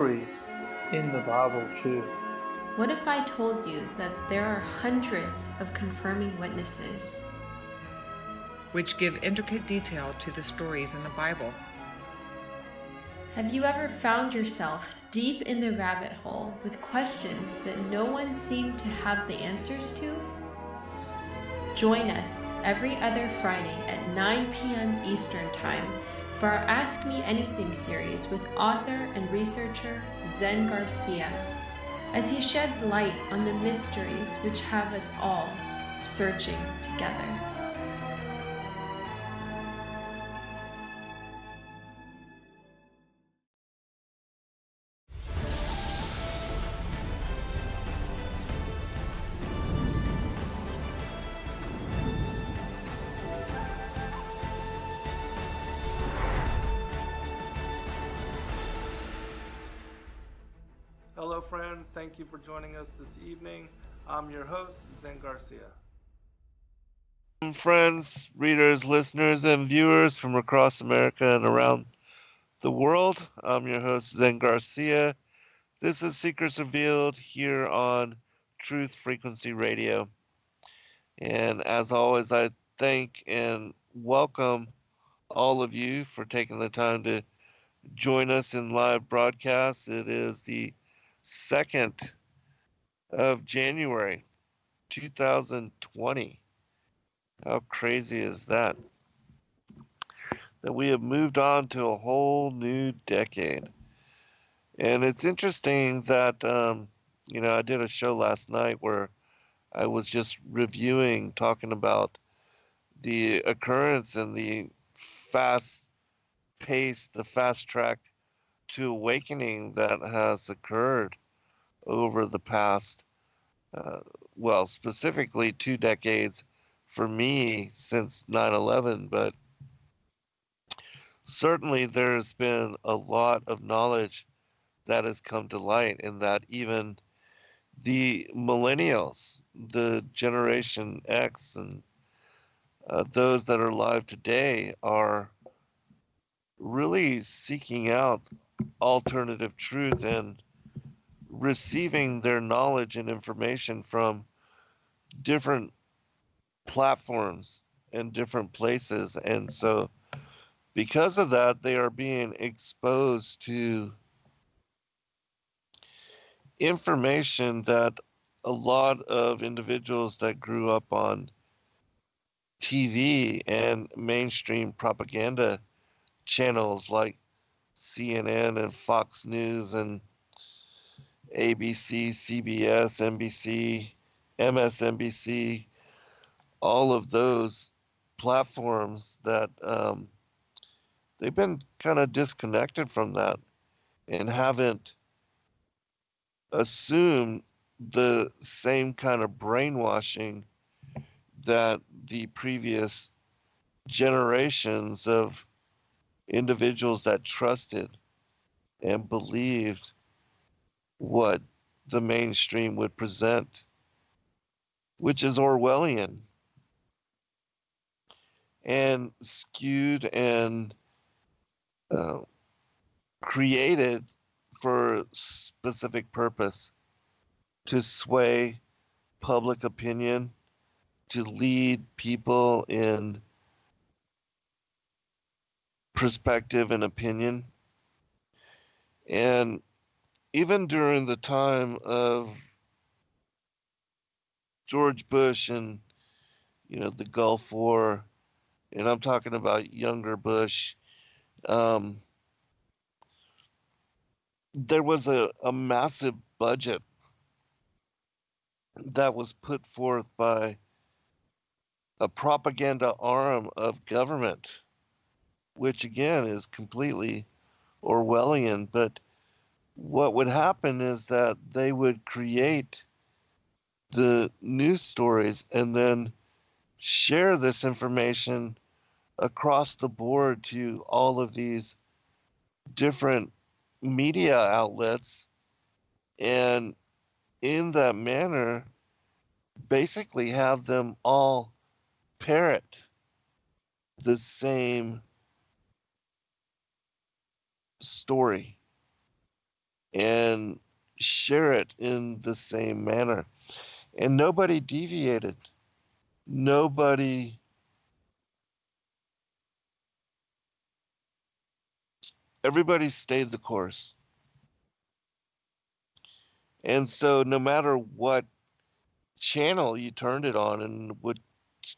stories in the Bible too. What if I told you that there are hundreds of confirming witnesses, which give intricate detail to the stories in the Bible? Have you ever found yourself deep in the rabbit hole with questions that no one seemed to have the answers to? Join us every other Friday at 9 p.m. Eastern Time for our Ask Me Anything series with author and researcher Zen Garcia, as he sheds light on the mysteries which have us all searching together. Hello friends, thank you for joining us this evening. I'm your host, Zen Garcia. Friends, readers, listeners, and viewers from across America and around the world, I'm your host, Zen Garcia. This is Secrets Revealed here on Truth Frequency Radio. And as always, I thank and welcome all of you for taking the time to join us in live broadcast. It is the 2nd of January, 2020. How crazy is that? That we have moved on to a whole new decade. And it's interesting that, I did a show last night where I was just reviewing, talking about the occurrence and the fast pace, the fast track to awakening that has occurred over the past, specifically 2 decades for me since 9/11, but certainly there's been a lot of knowledge that has come to light, and that even the millennials, the Generation X, and those that are alive today are really seeking out alternative truth and receiving their knowledge and information from different platforms and different places. And so, because of that, they are being exposed to information that a lot of individuals that grew up on TV and mainstream propaganda channels like CNN and Fox News and ABC, CBS, NBC, MSNBC, all of those platforms that they've been kind of disconnected from that and haven't assumed the same kind of brainwashing that the previous generations of individuals that trusted and believed what the mainstream would present, which is Orwellian and skewed and created for a specific purpose to sway public opinion, to lead people in perspective and opinion. And even during the time of George Bush and, the Gulf War, and I'm talking about younger Bush, there was a massive budget that was put forth by a propaganda arm of government, which again is completely Orwellian. But what would happen is that they would create the news stories and then share this information across the board to all of these different media outlets, and in that manner basically have them all parrot the same story. and share it in the same manner. And nobody deviated. Nobody, everybody stayed the course. And so no matter what channel you turned it on and which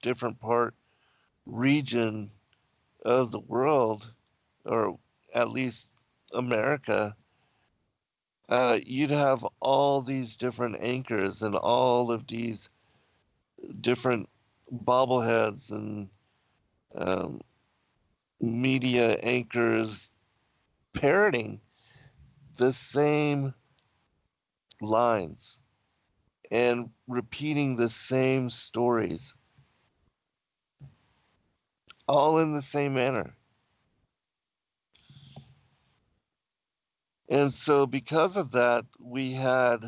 different region of the world, or at least America, you'd have all these different anchors and all of these different bobbleheads and um, media anchors parroting the same lines and repeating the same stories, all in the same manner. And so, because of that, we had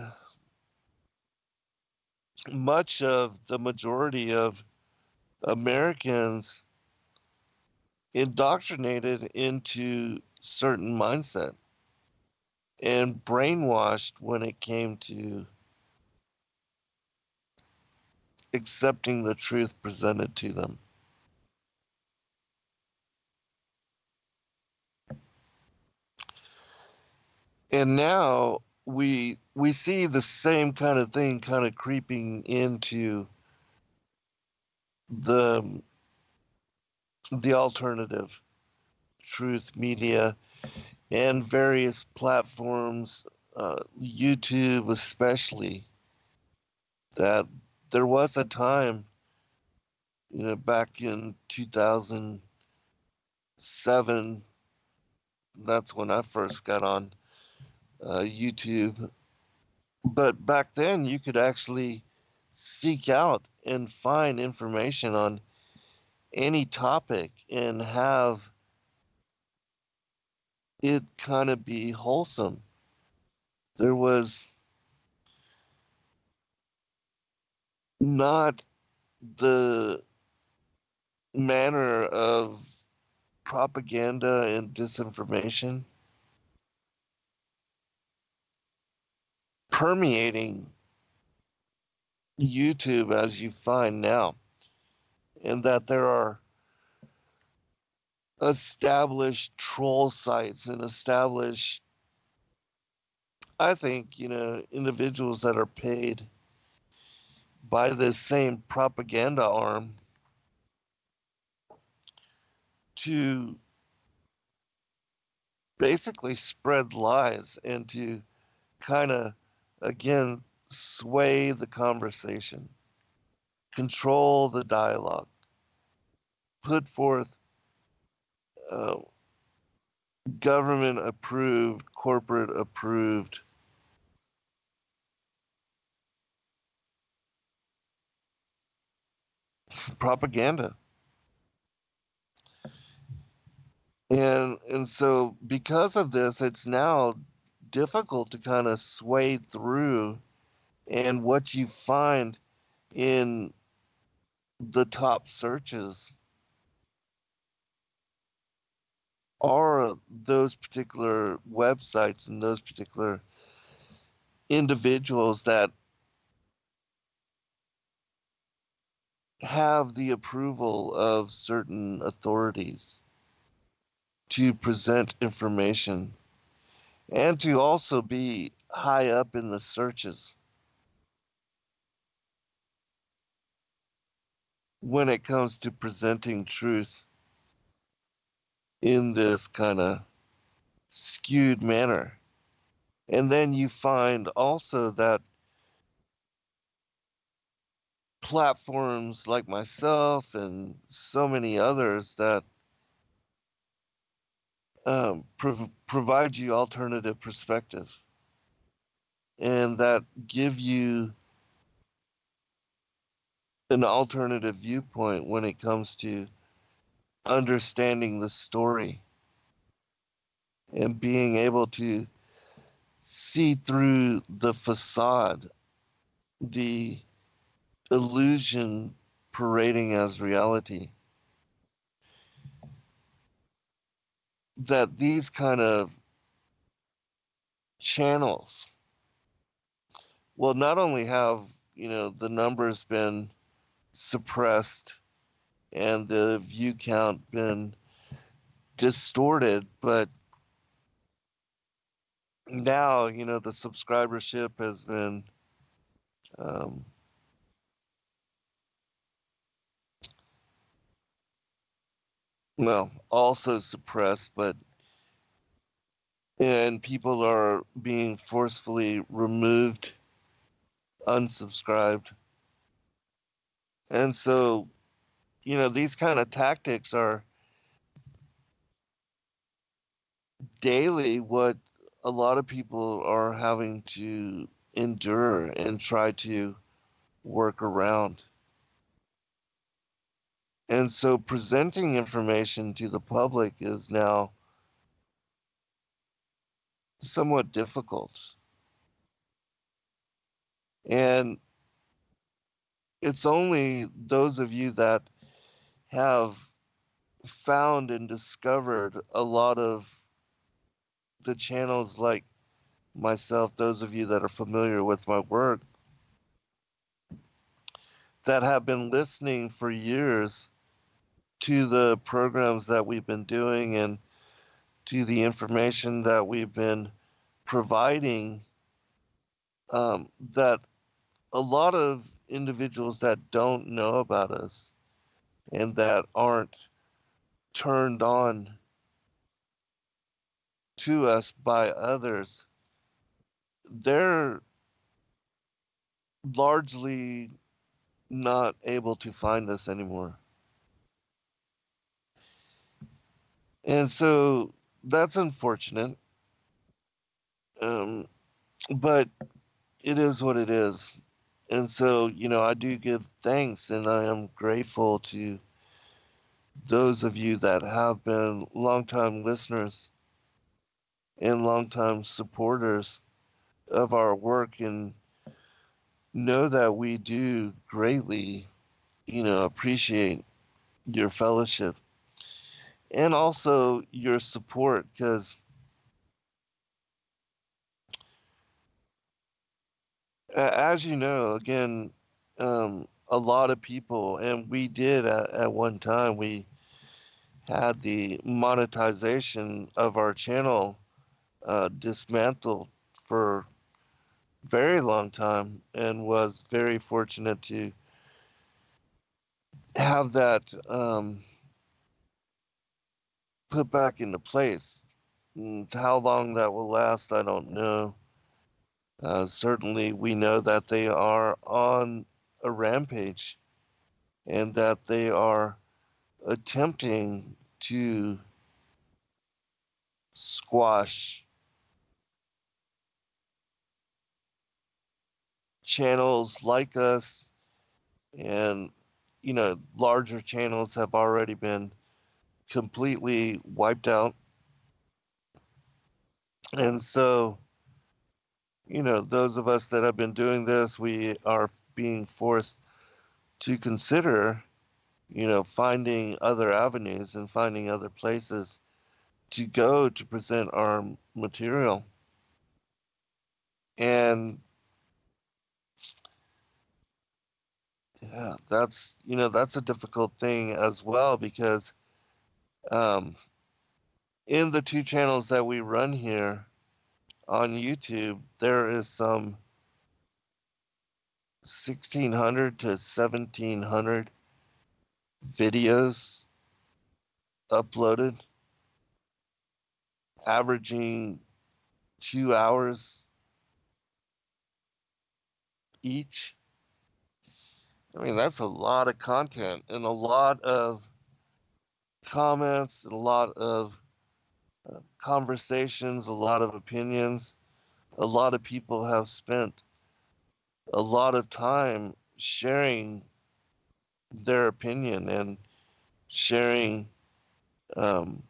much of the majority of Americans indoctrinated into certain mindset and brainwashed when it came to accepting the truth presented to them. And now we see the same kind of thing kind of creeping into the the alternative truth media and various platforms, YouTube especially, that there was a time, back in 2007, that's when I first got on YouTube. But back then, you could actually seek out and find information on any topic and have it kind of be wholesome. There was not the manner of propaganda and disinformation permeating YouTube as you find now, and that there are established troll sites and established, I think, individuals that are paid by this same propaganda arm to basically spread lies and to kind of, again, sway the conversation, control the dialogue, put forth uh, government approved, corporate approved propaganda. And so because of this, it's now difficult to kind of sway through, and what you find in the top searches are those particular websites and those particular individuals that have the approval of certain authorities to present information and to also be high up in the searches when it comes to presenting truth in this kind of skewed manner. And then you find also that platforms like myself and so many others that provide you alternative perspective and that give you an alternative viewpoint when it comes to understanding the story and being able to see through the facade, the illusion parading as reality. That these kind of channels. Well, not only have, the numbers been suppressed and the view count been distorted, but now, the subscribership has been, um, well, also suppressed, and people are being forcefully removed, unsubscribed. And so, these kind of tactics are daily what a lot of people are having to endure and try to work around. And so presenting information to the public is now somewhat difficult. And it's only those of you that have found and discovered a lot of the channels like myself, those of you that are familiar with my work, that have been listening for years to the programs that we've been doing and to the information that we've been providing, that a lot of individuals that don't know about us and that aren't turned on to us by others, they're largely not able to find us anymore. And so that's unfortunate. Um, but it is what it is. And so, I do give thanks and I am grateful to those of you that have been longtime listeners and longtime supporters of our work, and know that we do greatly, appreciate your fellowship and also your support, because as you know, again, a lot of people, and we did at one time, we had the monetization of our channel dismantled for a very long time, and was very fortunate to have that put back into place. How long that will last, I don't know. Certainly, we know that they are on a rampage and that they are attempting to squash channels like us, and larger channels have already been completely wiped out. And so, those of us that have been doing this, we are being forced to consider, finding other avenues and finding other places to go to present our material. And yeah, that's a difficult thing as well, because um, in the two channels that we run here on YouTube, there is some 1,600 to 1,700 videos uploaded, averaging 2 hours each. I mean, that's a lot of content and a lot of comments, and a lot of conversations, a lot of opinions. A lot of people have spent a lot of time sharing their opinion and sharing um,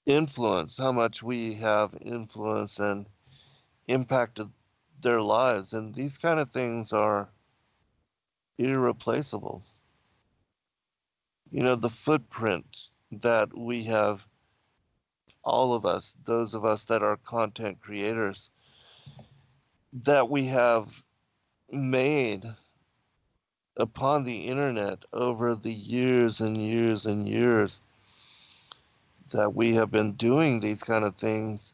influence, how much we have influence and impacted their lives. And these kind of things are irreplaceable. The footprint that we have all of us, those of us that are content creators, that we have made upon the internet over the years and years and years that we have been doing these kind of things.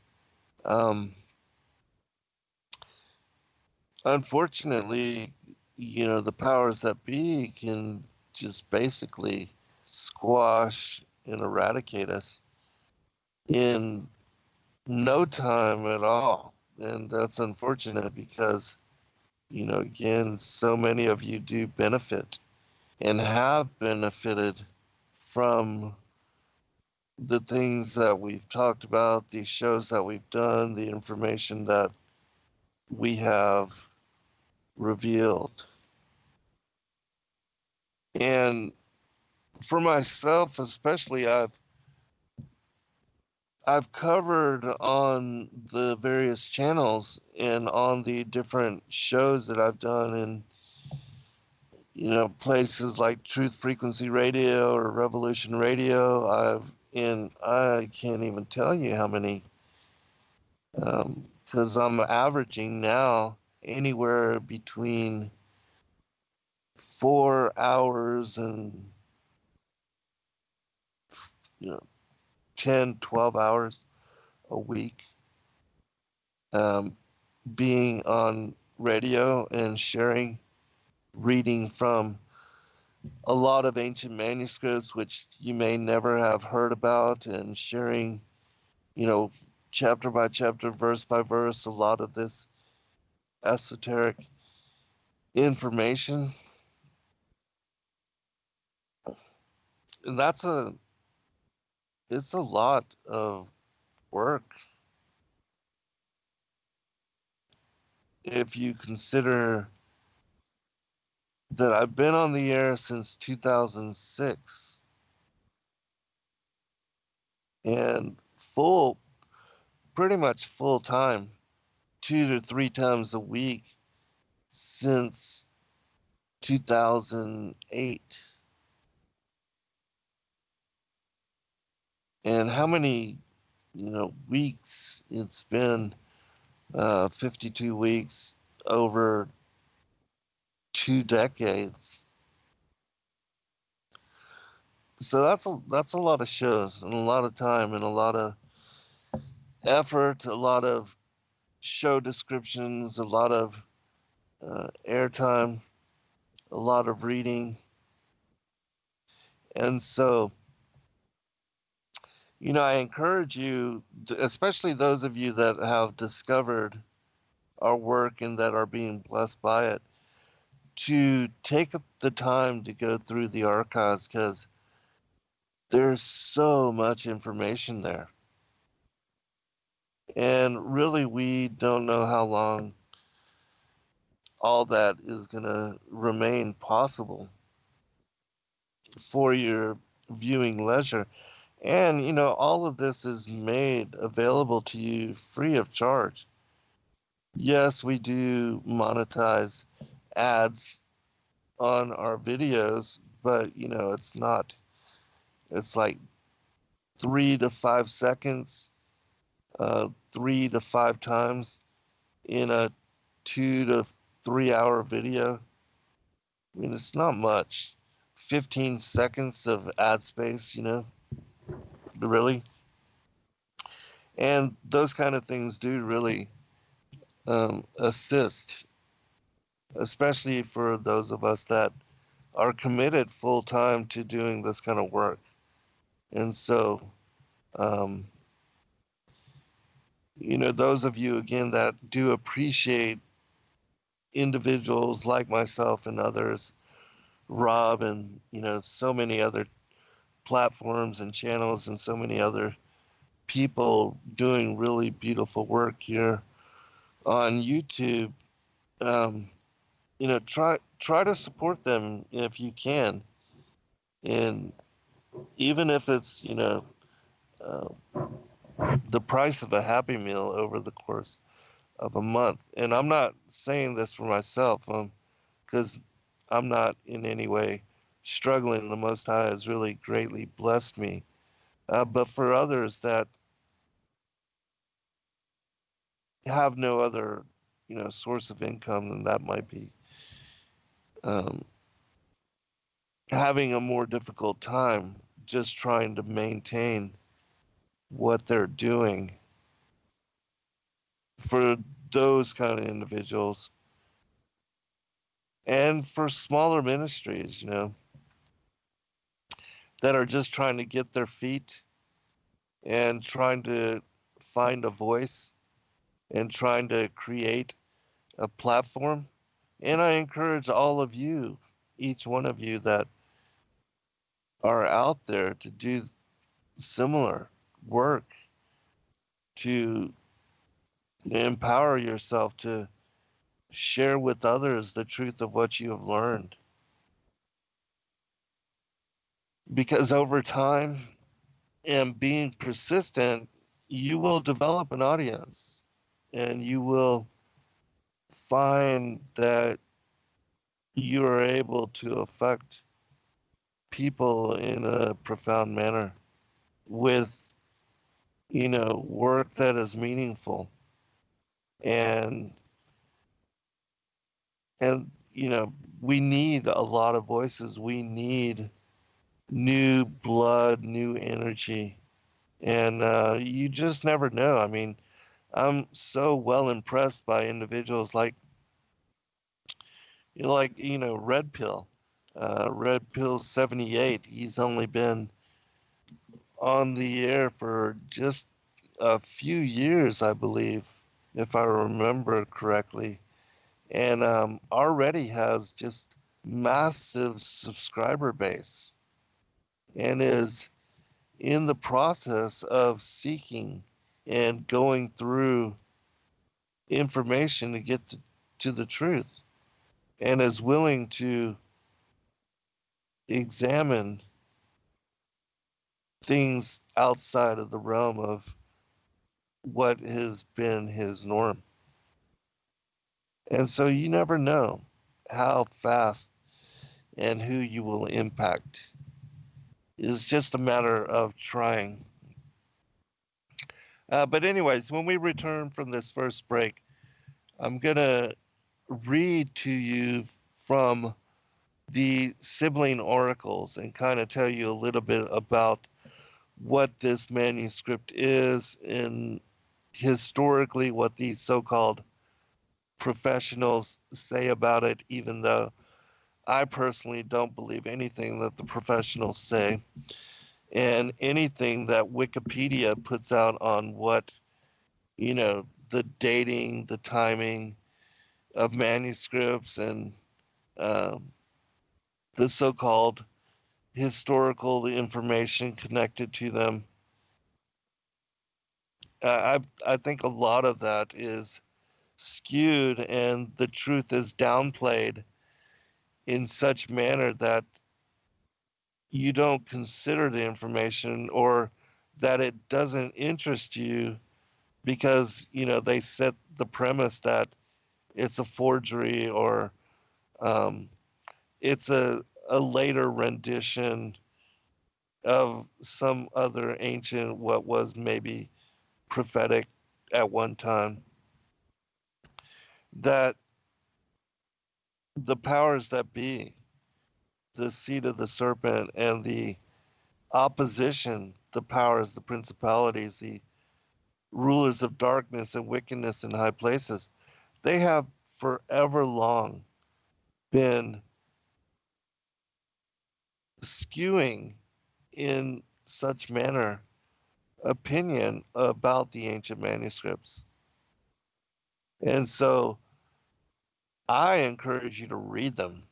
Unfortunately, the powers that be can just basically squash and eradicate us in no time at all. And that's unfortunate because, again, so many of you do benefit and have benefited from the things that we've talked about, the shows that we've done, the information that we have revealed. And for myself, especially, I've covered on the various channels and on the different shows that I've done in, places like Truth Frequency Radio or Revolution Radio. I can't even tell you how many, because I'm averaging now anywhere between 4 hours and, you know, 10, 12 hours a week, um, being on radio and sharing, reading from a lot of ancient manuscripts, which you may never have heard about, and sharing, chapter by chapter, verse by verse, a lot of this esoteric information. And it's a lot of work if you consider that I've been on the air since 2006 and pretty much full time, 2 to 3 times a week since 2008. And how many, weeks it's been, 52 weeks over 2 decades. So that's a lot of shows and a lot of time and a lot of effort, a lot of show descriptions, a lot of airtime, a lot of reading. And so, I encourage you, especially those of you that have discovered our work and that are being blessed by it, to take the time to go through the archives because there's so much information there. And really, we don't know how long all that is going to remain possible for your viewing leisure. And, all of this is made available to you free of charge. Yes, we do monetize ads on our videos, but, it's like 3 to 5 seconds, 3 to 5 times in a 2 to 3 hour video. I mean, it's not much. 15 seconds of ad space, really. And those kind of things do really assist, especially for those of us that are committed full time to doing this kind of work. And so, um, those of you again that do appreciate individuals like myself and others, Rob, and so many other platforms and channels, and so many other people doing really beautiful work here on YouTube. Um, try to support them if you can, and even if it's uh, the price of a Happy Meal over the course of a month. And I'm not saying this for myself, because I'm not in any way struggling. The Most High has really greatly blessed me. But for others that have no other, source of income, then that might be um, having a more difficult time just trying to maintain what they're doing. For those kind of individuals, and for smaller ministries, that are just trying to get their feet and trying to find a voice and trying to create a platform. And I encourage all of you, each one of you that are out there, to do similar work, to empower yourself to share with others the truth of what you have learned. Because over time and being persistent, you will develop an audience and you will find that you are able to affect people in a profound manner with, work that is meaningful. And, and, we need a lot of voices. We need new blood, new energy. And you just never know. I mean, I'm so well impressed by individuals like, Red Pill. Red Pill 78. He's only been on the air for just a few years, I believe, if I remember correctly, and already has just massive subscriber base and is in the process of seeking and going through information to get to the truth, and is willing to examine things outside of the realm of what has been his norm. And so you never know how fast and who you will impact. It's just a matter of trying. But, anyways, when we return from this first break, I'm going to read to you from the Sibling Oracles and kind of tell you a little bit about what this manuscript is and historically what these so called professionals say about it, even though I personally don't believe anything that the professionals say, and anything that Wikipedia puts out on what, the dating, the timing of manuscripts, and um, the so called historical information connected to them. I think a lot of that is skewed and the truth is downplayed in such manner that you don't consider the information, or that it doesn't interest you because they set the premise that it's a forgery, or um, it's a later rendition of some other ancient, what was maybe prophetic at one time. That the powers that be, the seed of the serpent and the opposition, the powers, the principalities, the rulers of darkness and wickedness in high places, they have forever long been skewing in such manner opinion about the ancient manuscripts. And so I encourage you to read them.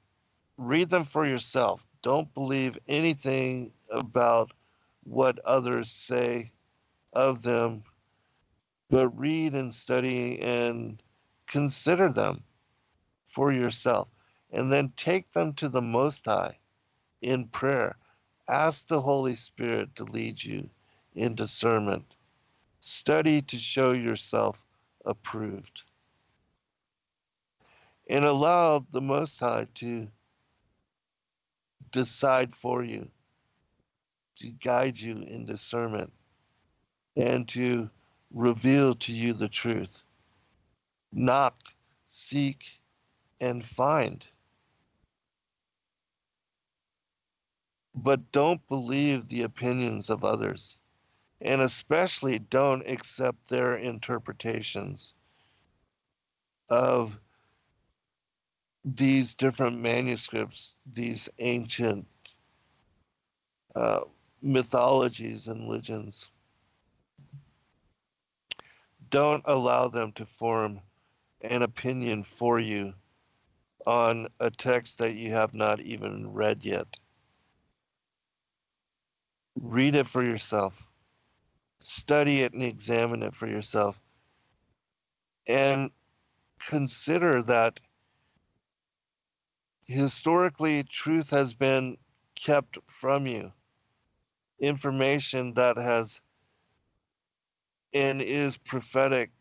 Read them for yourself. Don't believe anything about what others say of them, but read and study and consider them for yourself. And then take them to the Most High in prayer. Ask the Holy Spirit to lead you in discernment. Study to show yourself approved. And allow the Most High to decide for you, to guide you in discernment, and to reveal to you the truth. Knock, seek, and find. But don't believe the opinions of others, and especially don't accept their interpretations of these different manuscripts, these ancient uh, mythologies and legends. Don't allow them to form an opinion for you on a text that you have not even read yet. Read it for yourself, study it and examine it for yourself, and consider that historically truth has been kept from you. Information that has and is prophetic,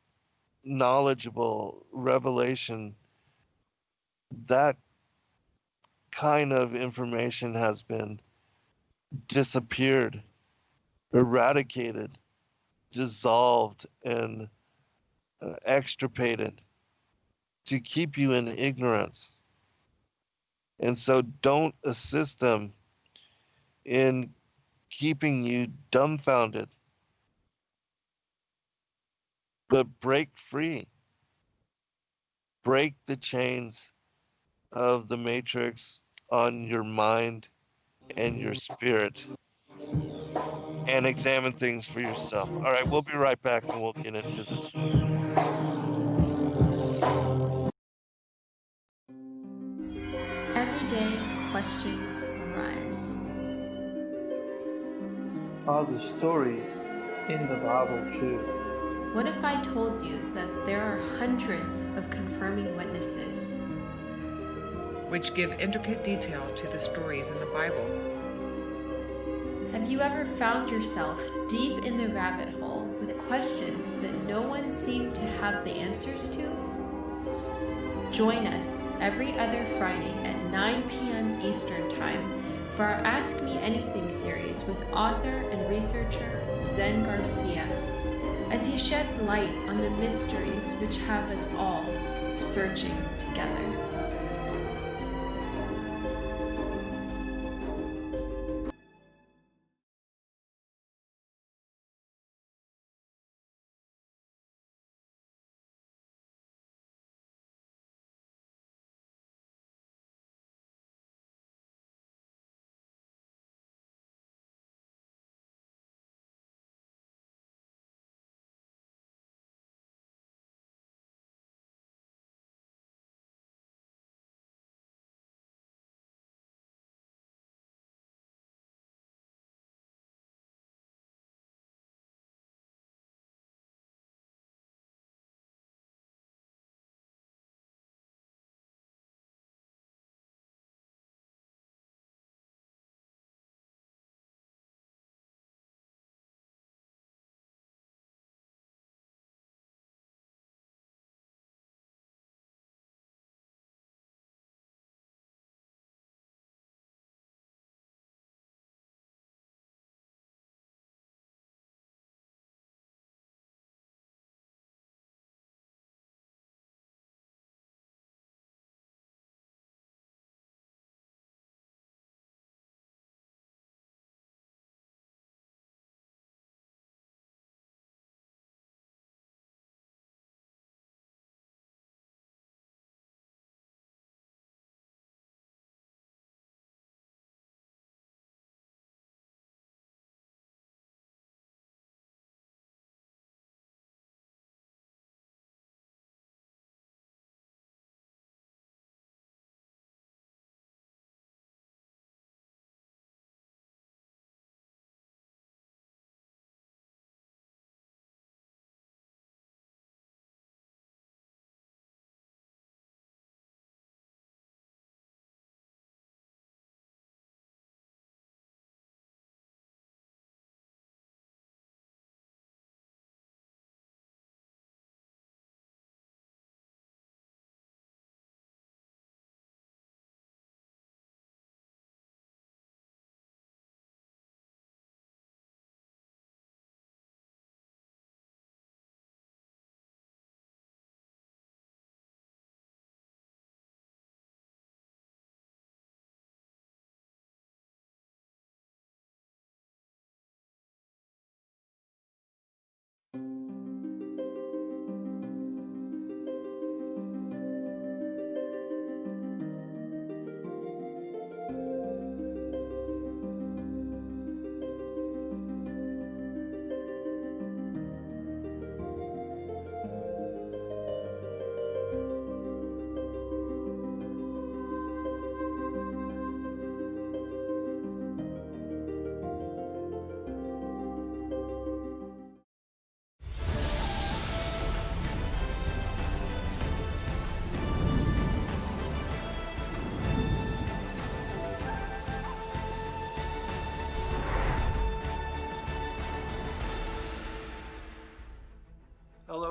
knowledgeable revelation, that kind of information has been disappeared, eradicated, dissolved, and extirpated to keep you in ignorance. And so don't assist them in keeping you dumbfounded, but break free. Break the chains of the matrix on your mind and your spirit and examine things for yourself. All right, we'll be right back and we'll get into this. Every day, questions arise. Are the stories in the Bible true? What if I told you that there are hundreds of confirming witnesses? which give intricate detail to the stories in the Bible. Have you ever found yourself deep in the rabbit hole with questions that no one seemed to have the answers to? Join us every other Friday at 9 p.m. Eastern Time for our Ask Me Anything series with author and researcher Zen Garcia, as he sheds light on the mysteries which have us all searching together.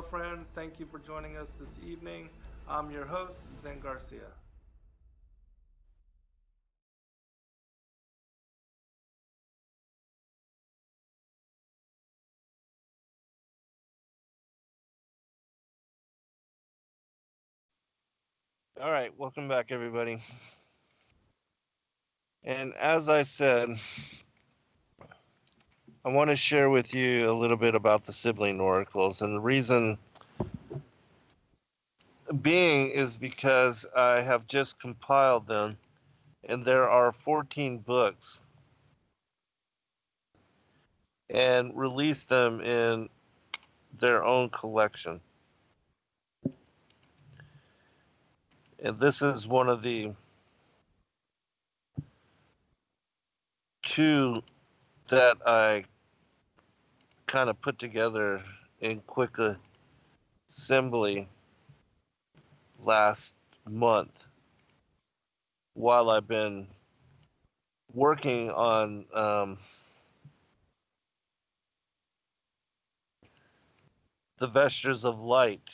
friends. Thank you for joining us this evening. I'm your host, Zen Garcia. All right, welcome back, everybody. And as I said, I want to share with you a little bit about the Sibling Oracles. And the reason being is because I have just compiled them, and there are 14 books, and released them in their own collection. And this is one of the two that I kind of put together in quick assembly last month while I've been working on the Vestige of Light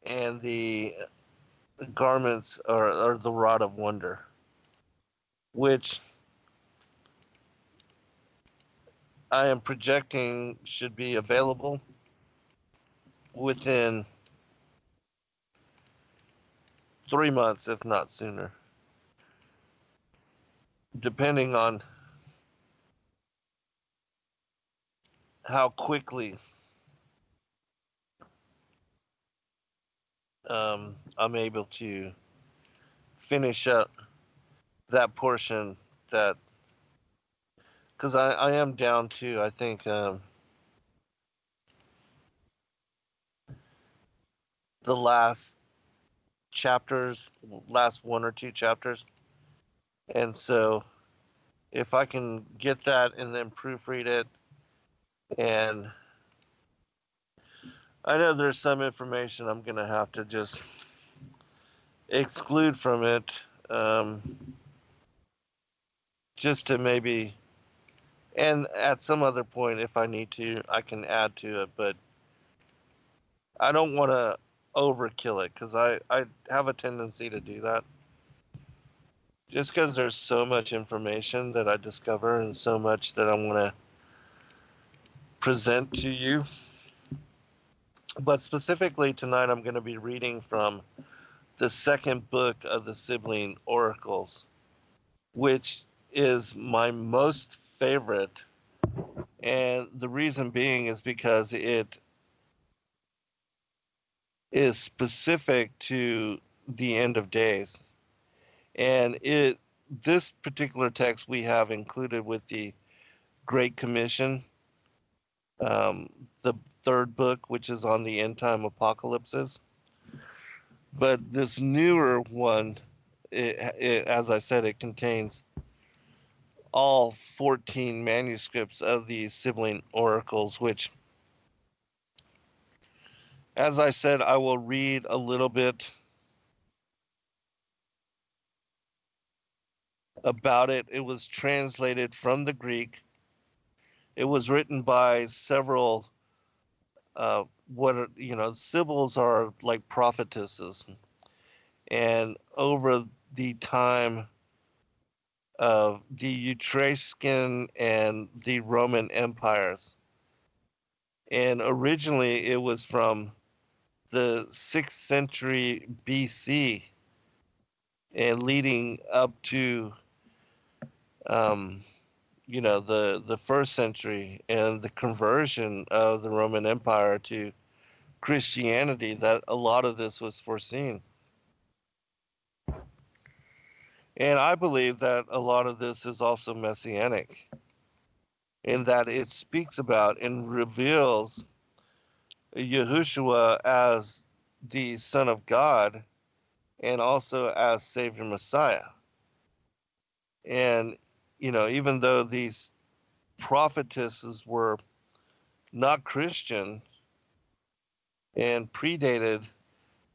and the garments or the Rod of Wonder, which I am projecting should be available within 3 months, if not sooner, depending on how quickly I'm able to finish up that portion that, because I am down to, I think, the last chapters, last one or two chapters. And so if I can get that and then proofread it, and I know there's some information I'm going to have to just exclude from it, just to maybe, and at some other point, if I need to, I can add to it, but I don't want to overkill it because I have a tendency to do that. Just because there's so much information that I discover and so much that I want to present to you. But specifically tonight, I'm going to be reading from the second book of the Sibling Oracles, which is my most favorite. And the reason being is because it is specific to the end of days. And this particular text we have included with the Great Commission, the third book, which is on the end time apocalypses. But this newer one, as I said, it contains all 14 manuscripts of the Sibling Oracles, which, as I said, I will read a little bit about it. It was translated from the Greek. It was written by several, Sibyls are like prophetesses. And over the time of the Etruscan and the Roman empires, and originally it was from the 6th century BC and leading up to the 1st century and the conversion of the Roman Empire to Christianity, that a lot of this was foreseen. And I believe that a lot of this is also messianic, in that it speaks about and reveals Yahushua as the Son of God and also as Savior Messiah. And, even though these prophetesses were not Christian and predated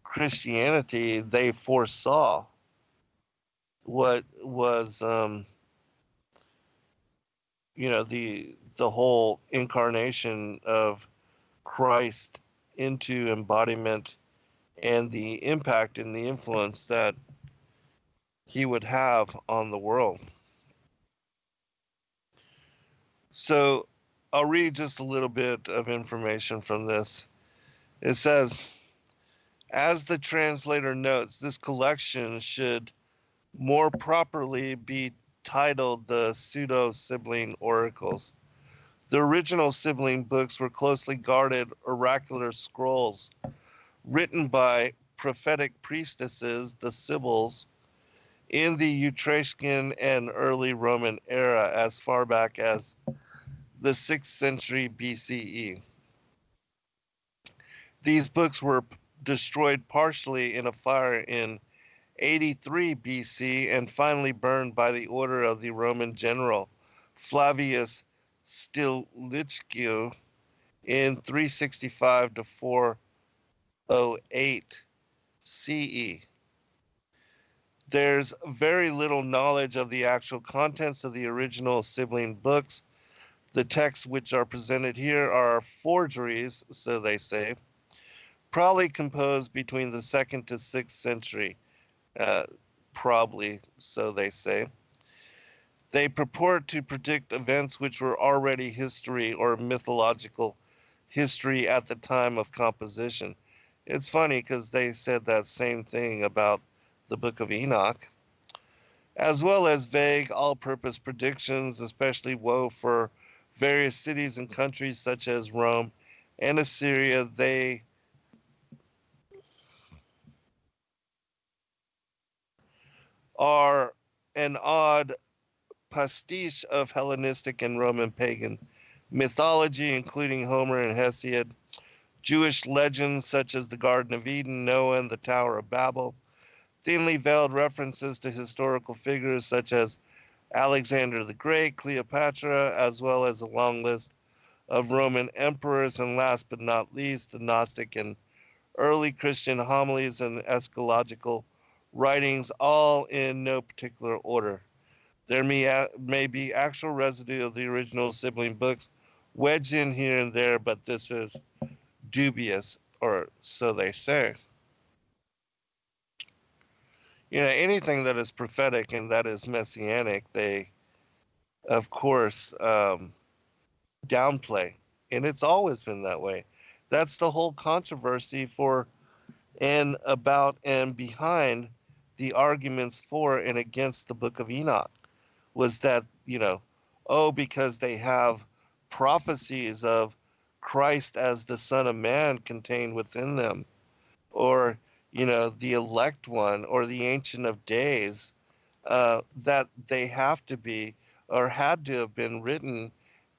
Christianity, they foresaw what was the whole incarnation of Christ into embodiment and the impact and the influence that he would have on the world. So I'll read just a little bit of information from this. It says, as the translator notes, this collection should more properly be titled the Pseudo-Sibling Oracles. The original sibling books were closely guarded oracular scrolls written by prophetic priestesses, the Sibyls, in the Etruscan and early Roman era as far back as the 6th century BCE. These books were destroyed partially in a fire in 83 BC and finally burned by the order of the Roman general Flavius Stilicho in 365 to 408 CE. There's very little knowledge of the actual contents of the original sibling books. The texts which are presented here are forgeries, so they say, probably composed between the 2nd to 6th century. Probably, so they say. They purport to predict events which were already history or mythological history at the time of composition. It's funny because they said that same thing about the Book of Enoch, as well as vague all-purpose predictions, especially woe for various cities and countries such as Rome and Assyria. They are an odd pastiche of Hellenistic and Roman pagan mythology, including Homer and Hesiod, Jewish legends such as the Garden of Eden, Noah, and the Tower of Babel, thinly veiled references to historical figures such as Alexander the Great, Cleopatra, as well as a long list of Roman emperors, and last but not least, the Gnostic and early Christian homilies and eschatological writings, all in no particular order. There may be actual residue of the original sibling books wedged in here and there, but this is dubious, or so they say. Anything that is prophetic and that is messianic, they, of course, downplay. And it's always been that way. That's the whole controversy for and about and behind the arguments for and against the Book of Enoch was that, because they have prophecies of Christ as the Son of Man contained within them, or, the elect one, or the Ancient of Days, that they have to be, or had to have been written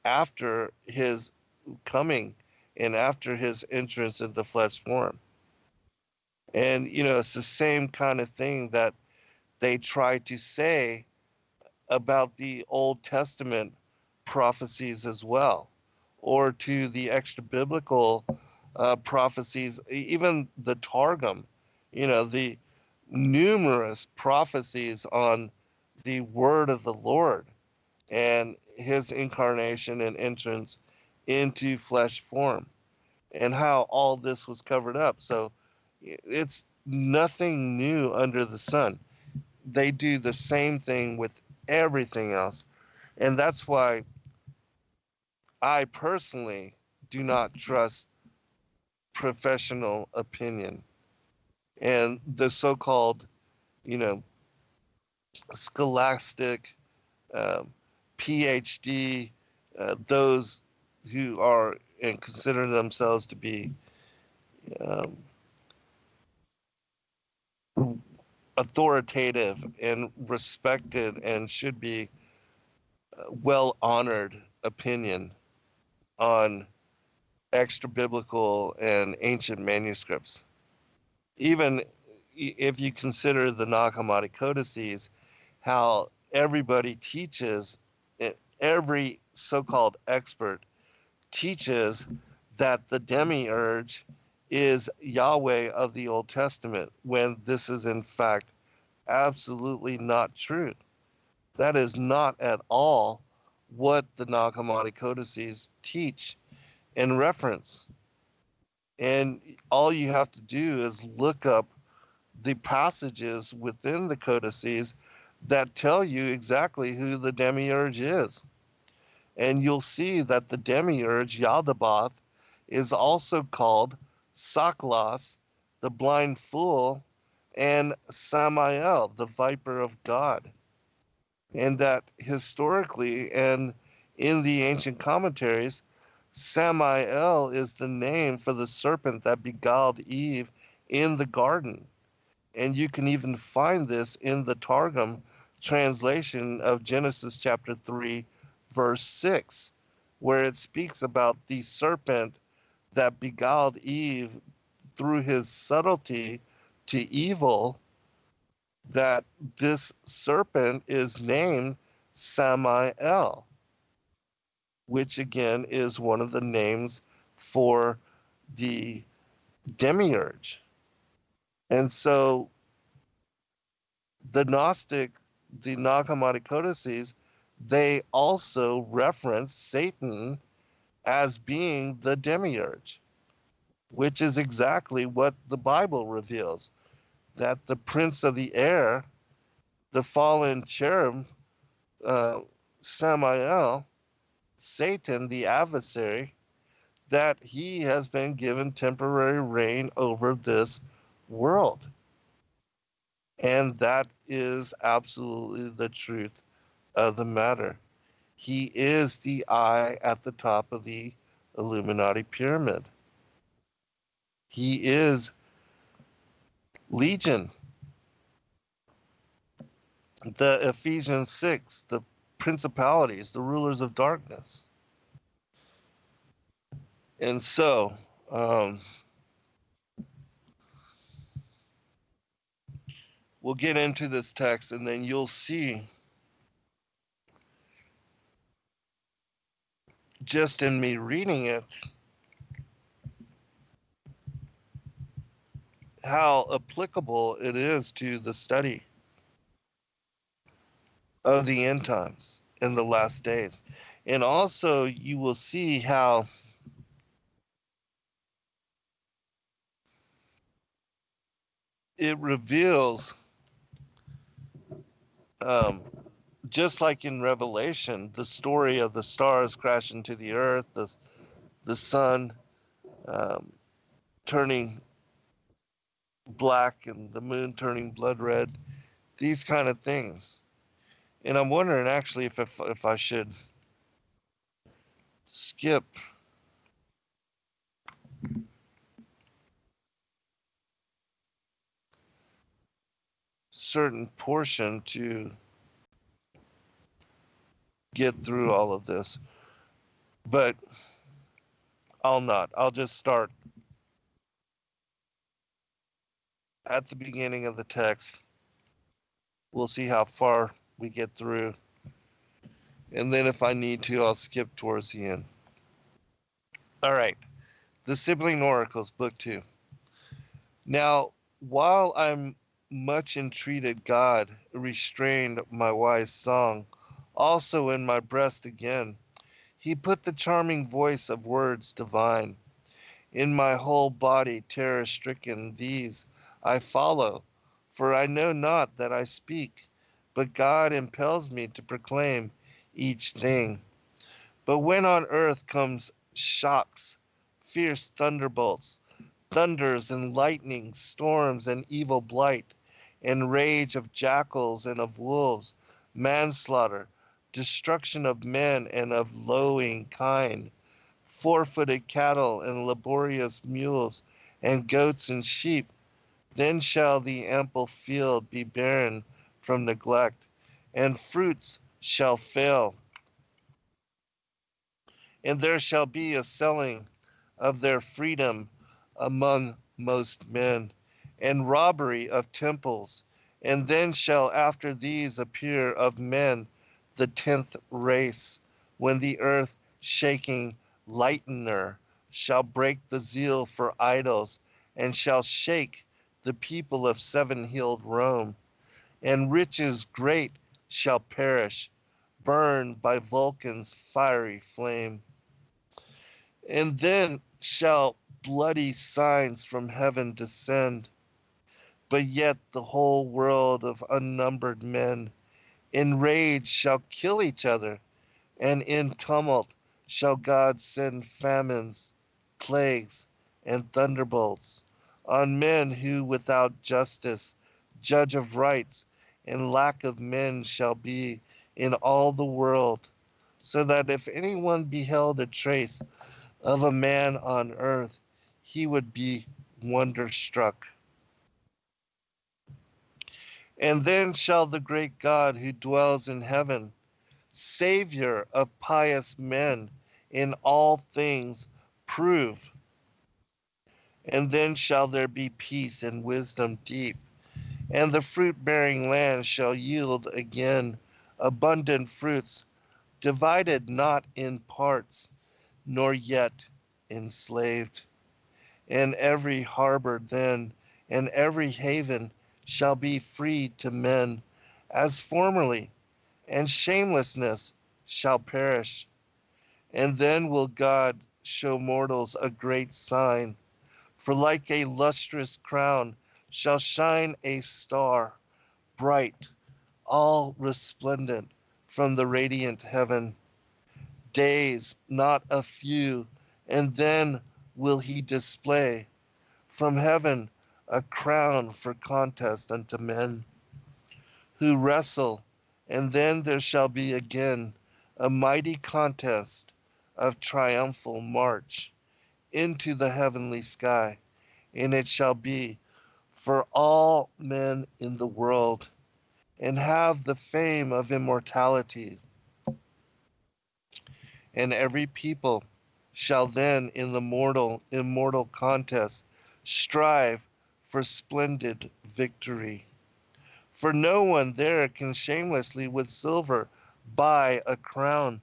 after his coming and after his entrance into flesh form. And, it's the same kind of thing that they try to say about the Old Testament prophecies as well, or to the extra biblical prophecies, even the Targum, the numerous prophecies on the word of the Lord and his incarnation and entrance into flesh form, and how all this was covered up. So it's nothing new under the sun. They do the same thing with everything else. And that's why I personally do not trust professional opinion and the so-called, you know, scholastic PhD, those who are and consider themselves to be um, authoritative and respected and should be well honored opinion on extra biblical and ancient manuscripts. Even if you consider the Nag Hammadi codices, how everybody teaches, every so-called expert teaches that the Demiurge is Yahweh of the Old Testament, when this is in fact absolutely not true. That is not at all what the Nag Hammadi codices teach and reference. And all you have to do is look up the passages within the codices that tell you exactly who the Demiurge is. And you'll see that the Demiurge, Yaldabaoth, is also called Saklas, the blind fool, and Samael, the viper of God. And that historically and in the ancient commentaries, Samael is the name for the serpent that beguiled Eve in the garden. And you can even find this in the Targum translation of Genesis chapter 3, verse 6, where it speaks about the serpent that beguiled Eve through his subtlety to evil, that this serpent is named Samael, which again is one of the names for the demiurge. And so the Gnostic, the Nag Hammadi codices, they also reference Satan as being the demiurge, which is exactly what the Bible reveals, that the prince of the air, the fallen cherub, uh, Samael, Satan, the adversary, that he has been given temporary reign over this world. And that is absolutely the truth of the matter. He is the eye at the top of the Illuminati pyramid. He is Legion, the Ephesians 6, the principalities, the rulers of darkness. And so, we'll get into this text and then you'll see just in me reading it how applicable it is to the study of the end times in the last days. And also, you will see how it reveals, um, just like in Revelation, the story of the stars crashing to the earth, the sun um, turning black and the moon turning blood red, these kind of things. And I'm wondering actually if I should skip certain portion to get through all of this. But I'll not. I'll just start at the beginning of the text. We'll see how far we get through. And then if I need to, I'll skip towards the end. All right. The Sibling Oracles, Book 2. Now, while I'm much entreated, God restrained my wise song, also in my breast again. He put the charming voice of words divine. In my whole body terror stricken, these I follow, for I know not that I speak, but God impels me to proclaim each thing. But when on earth comes shocks, fierce thunderbolts, thunders and lightnings, storms and evil blight, and rage of jackals and of wolves, manslaughter, destruction of men and of lowing kind, four-footed cattle and laborious mules, and goats and sheep, then shall the ample field be barren from neglect, and fruits shall fail, and there shall be a selling of their freedom among most men, and robbery of temples, and then shall after these appear of men the 10th race, when the earth shaking lightener shall break the zeal for idols, and shall shake the people of seven-heeled Rome, and riches great shall perish, burned by Vulcan's fiery flame. And then shall bloody signs from heaven descend, but yet the whole world of unnumbered men in rage shall kill each other, and in tumult shall God send famines, plagues, and thunderbolts on men who without justice judge of rights, and lack of men shall be in all the world, so that if anyone beheld a trace of a man on earth, he would be wonderstruck. And then shall the great God who dwells in heaven, Savior of pious men, in all things prove. And then shall there be peace and wisdom deep, and the fruit-bearing land shall yield again abundant fruits, divided not in parts, nor yet enslaved. And every harbor then, and every haven shall be free to men, as formerly, and shamelessness shall perish. And then will God show mortals a great sign, for like a lustrous crown shall shine a star, bright, all resplendent from the radiant heaven. Days, not a few, and then will he display from heaven a crown for contest unto men who wrestle, and then there shall be again a mighty contest of triumphal march into the heavenly sky, and it shall be for all men in the world, and have the fame of immortality. And every people shall then in the immortal contest strive for splendid victory. For no one there can shamelessly with silver buy a crown,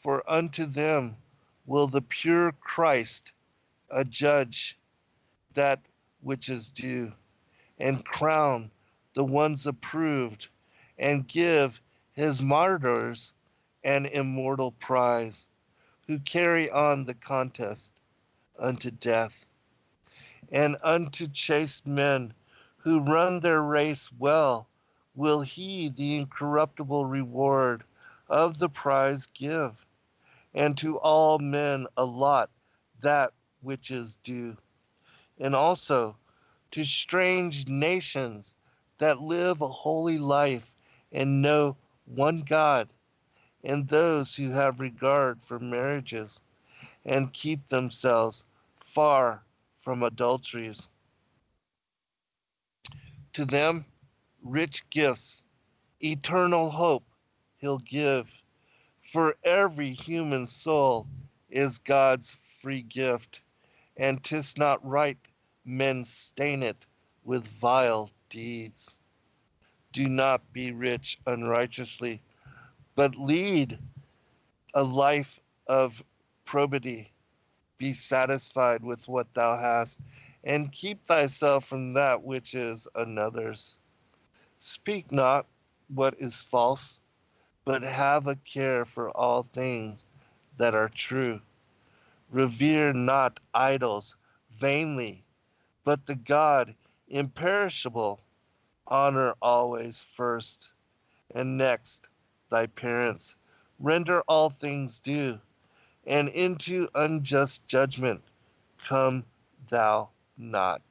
for unto them will the pure Christ adjudge that which is due, and crown the ones approved, and give his martyrs an immortal prize, who carry on the contest unto death. And unto chaste men who run their race well will he the incorruptible reward of the prize give, and to all men allot that which is due. And also to strange nations that live a holy life and know one God, and those who have regard for marriages and keep themselves far from adulteries. To them rich gifts, eternal hope he'll give, for every human soul is God's free gift, and 'tis not right men stain it with vile deeds. Do not be rich unrighteously, but lead a life of probity. Be satisfied with what thou hast, and keep thyself from that which is another's. Speak not what is false, but have a care for all things that are true. Revere not idols vainly, but the God imperishable. Honor always first, and next thy parents. Render all things due, and into unjust judgment come thou not.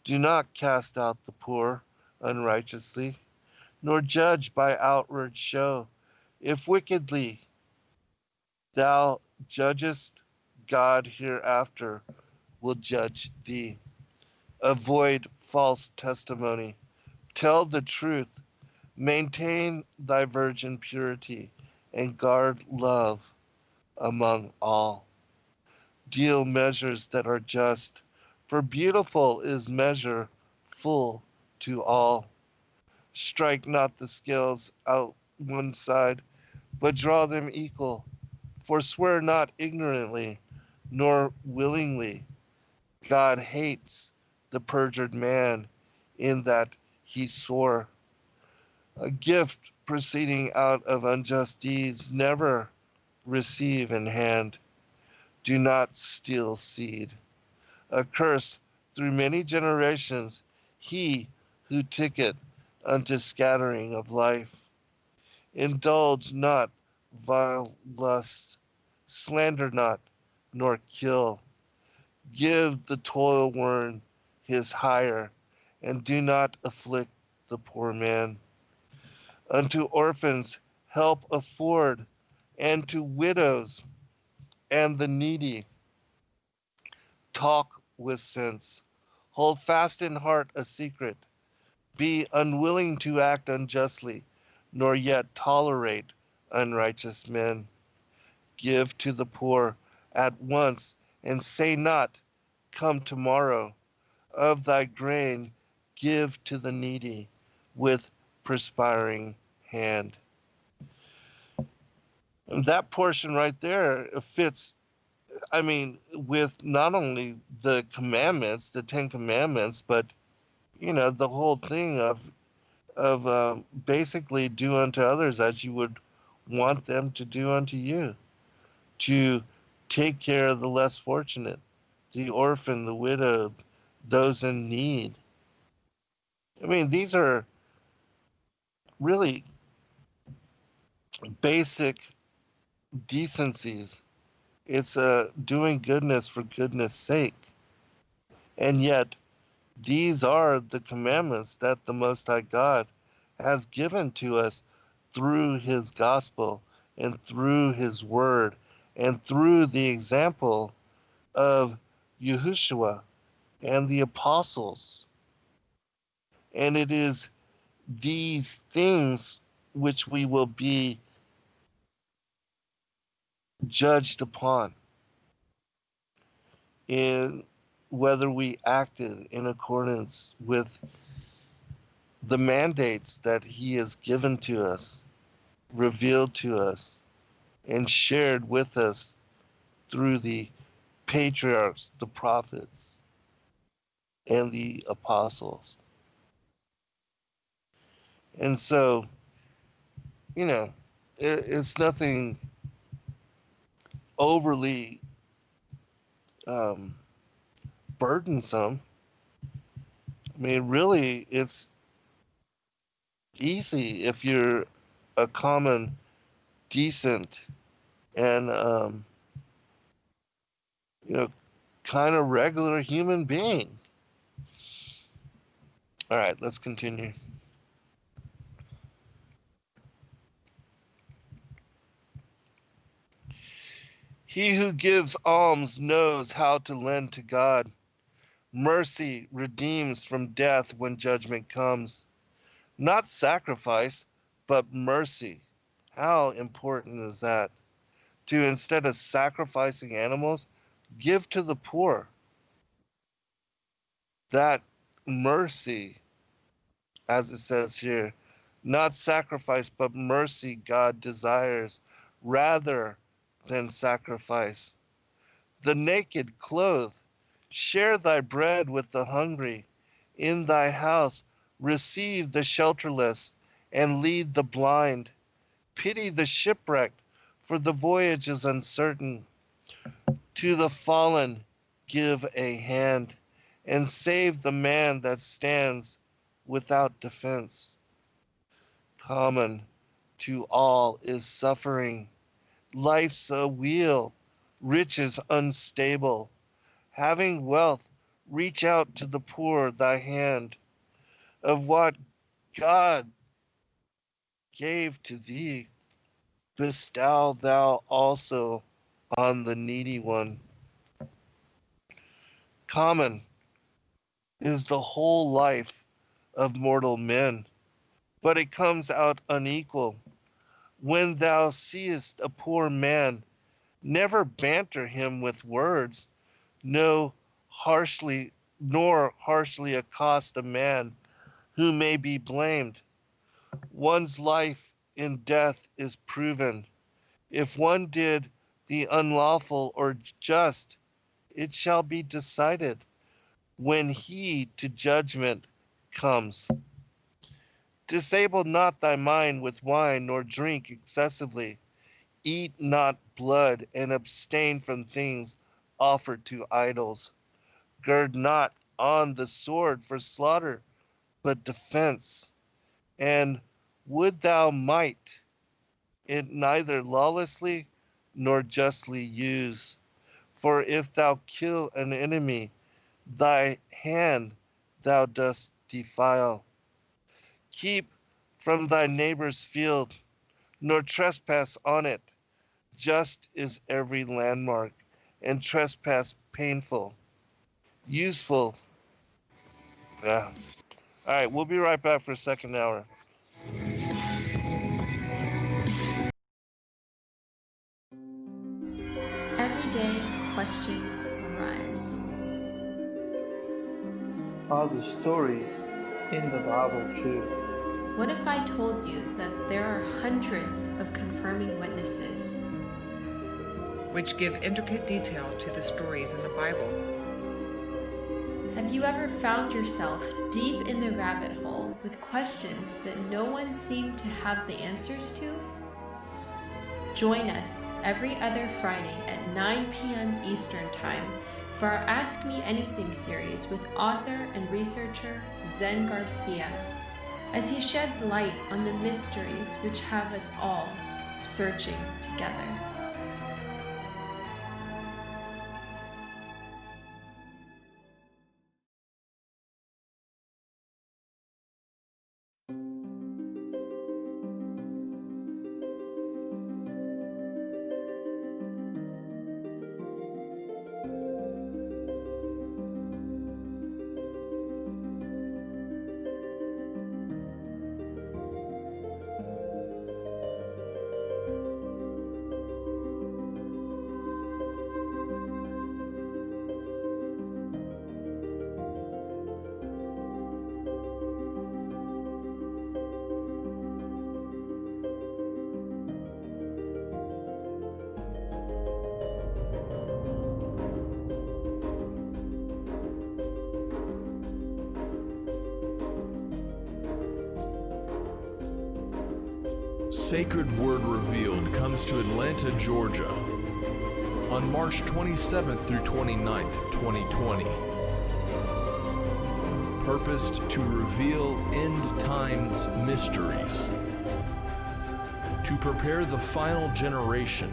Do not cast out the poor unrighteously, nor judge by outward show. If wickedly thou judgest, God hereafter will judge thee. Avoid false testimony. Tell the truth. Maintain thy virgin purity, and guard love among all. Deal measures that are just, for beautiful is measure full to all. Strike not the scales out one side, but draw them equal. Forswear not ignorantly, nor willingly. God hates the perjured man in that he swore. A gift proceeding out of unjust deeds, never receive in hand. Do not steal seed. Accursed through many generations, he who ticket unto scattering of life. Indulge not vile lust, slander not, nor kill. Give the toil worn his hire, and do not afflict the poor man. Unto orphans help afford, and to widows and the needy talk with sense. Hold fast in heart a secret. Be unwilling to act unjustly, nor yet tolerate unrighteous men. Give to the poor at once, and say not, come tomorrow. Of thy grain give to the needy with perspiring hand. And that portion right there fits, I mean, with not only the commandments, the Ten Commandments, but the whole thing of basically do unto others as you would want them to do unto you, to take care of the less fortunate, the orphan, the widow, those in need. I mean, these are really basic decencies. It's doing goodness for goodness sake. And yet, these are the commandments that the Most High God has given to us through his gospel and through his word and through the example of Yahushua and the apostles. And it is these things which we will be judged upon in whether we acted in accordance with the mandates that he has given to us, revealed to us, and shared with us through the patriarchs, the prophets, and the apostles. And so, it's nothing overly um, burdensome. I mean, really, it's easy if you're a common, decent, and kind of regular human being. All right, let's continue. He who gives alms knows how to lend to God. Mercy redeems from death when judgment comes. Not sacrifice, but mercy. How important is that? To, instead of sacrificing animals, give to the poor. That mercy, as it says here, not sacrifice, but mercy God desires rather than sacrifice. The naked clothe, share thy bread with the hungry. In thy house receive the shelterless and lead the blind. Pity the shipwrecked, for the voyage is uncertain. To the fallen give a hand, and save the man that stands without defense. Common to all is suffering. Life's a wheel, riches unstable. Having wealth, reach out to the poor thy hand. Of what God gave to thee, bestow thou also on the needy one. Common is the whole life of mortal men, but it comes out unequal. When thou seest a poor man, never banter him with words, no harshly nor harshly accost a man who may be blamed. One's life in death is proven. If one did the unlawful or just, it shall be decided when he to judgment comes. Disable not thy mind with wine, nor drink excessively. Eat not blood, and abstain from things offered to idols. Gird not on the sword for slaughter, but defense. And would thou might it neither lawlessly nor justly use. For if thou kill an enemy, thy hand thou dost defile. Keep from thy neighbor's field, nor trespass on it. Just is every landmark, and trespass painful. Useful. Yeah. All right, we'll be right back for a second hour. Every day, questions arise. Are the stories in the Bible true? What if I told you that there are hundreds of confirming witnesses? which give intricate detail to the stories in the Bible. Have you ever found yourself deep in the rabbit hole with questions that no one seemed to have the answers to? Join us every other Friday at 9 p.m. Eastern Time for our Ask Me Anything series with author and researcher Zen Garcia, as he sheds light on the mysteries which have us all searching together. Sacred Word Revealed comes to Atlanta, Georgia on March 27th through 29th, 2020. Purposed to reveal end times mysteries, to prepare the final generation,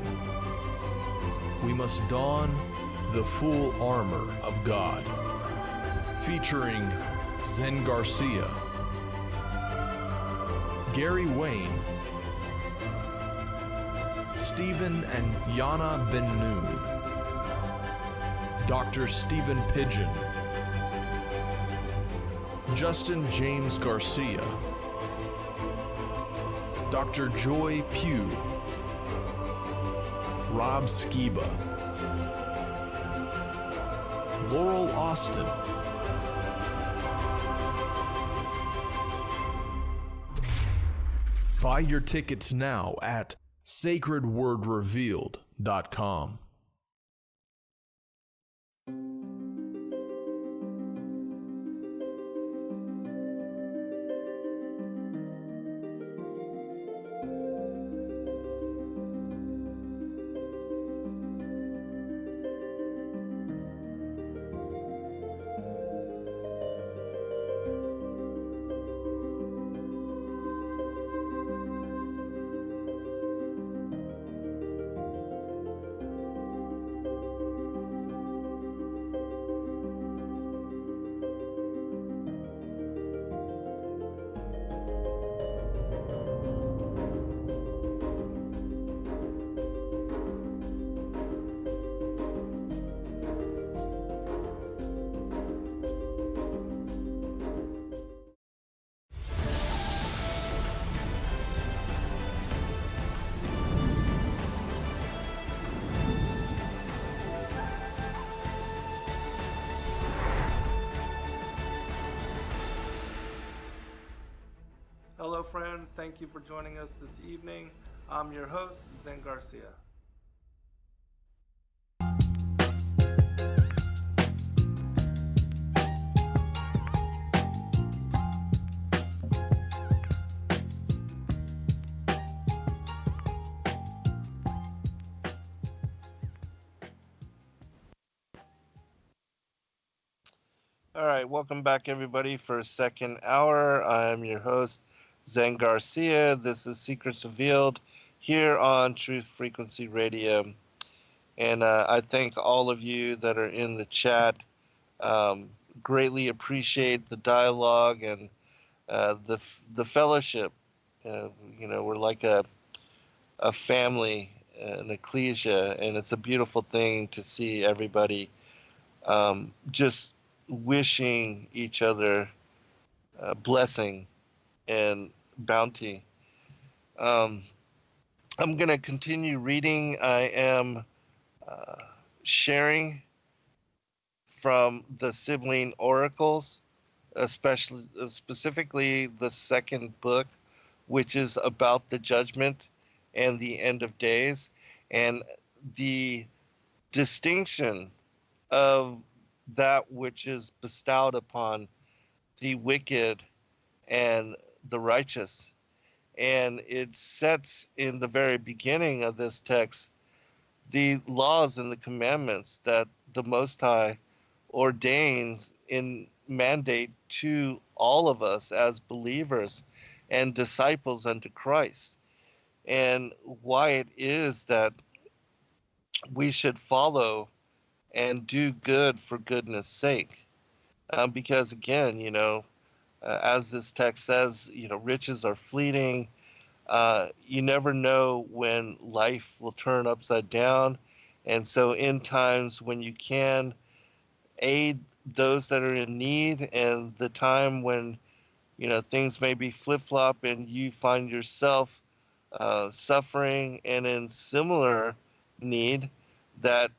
we must don the full armor of God. Featuring Zen Garcia, Gary Wayne, Stephen and Yana Ben Noon, Dr. Stephen Pidgeon, Justin James Garcia, Dr. Joy Pugh, Rob Skiba, Laurel Austin, buy your tickets now at sacredwordrevealed.com. Hello friends, thank you for joining us this evening. I'm your host, Zen Garcia. All right, welcome back, everybody, for a second hour. I'm your host, Zen Garcia. This is Secrets Revealed here on Truth Frequency Radio. And I thank all of you that are in the chat. Um, Greatly appreciate the dialogue and the fellowship. We're like a family, an ecclesia, and it's a beautiful thing to see everybody just wishing each other blessing and bounty. Um, I'm going to continue reading. I am uh, sharing from the Sibling Oracles, especially specifically the second book, which is about the judgment and the end of days and the distinction of that which is bestowed upon the wicked and the righteous. And it sets in the very beginning of this text the laws and the commandments that the Most High ordains in mandate to all of us as believers and disciples unto Christ, and why it is that we should follow and do good for goodness sake. Because again, as this text says, riches are fleeting. You never know when life will turn upside down. And so, in times when you can aid those that are in need, and the time when, things may be flip flop and you find yourself suffering and in similar need, that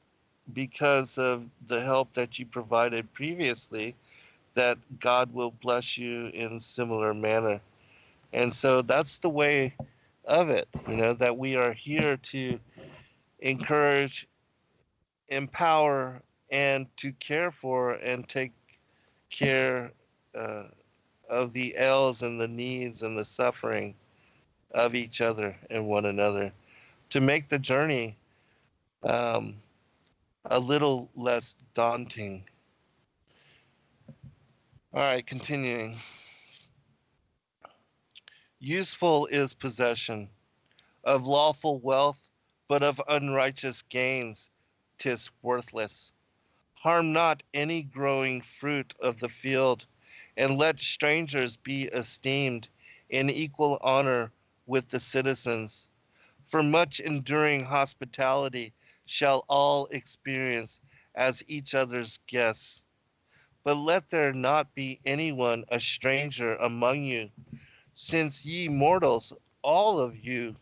because of the help that you provided previously, that God will bless you in similar manner. And so that's the way of it, that we are here to encourage, empower, and to care for and take care uh, of the ills and the needs and the suffering of each other and one another, to make the journey um, a little less daunting. All right, continuing. Useful is possession of lawful wealth, but of unrighteous gains 'tis worthless. Harm not any growing fruit of the field, and let strangers be esteemed in equal honor with the citizens. For much enduring hospitality shall all experience as each other's guests. But let there not be anyone a stranger among you, since ye mortals, all of you,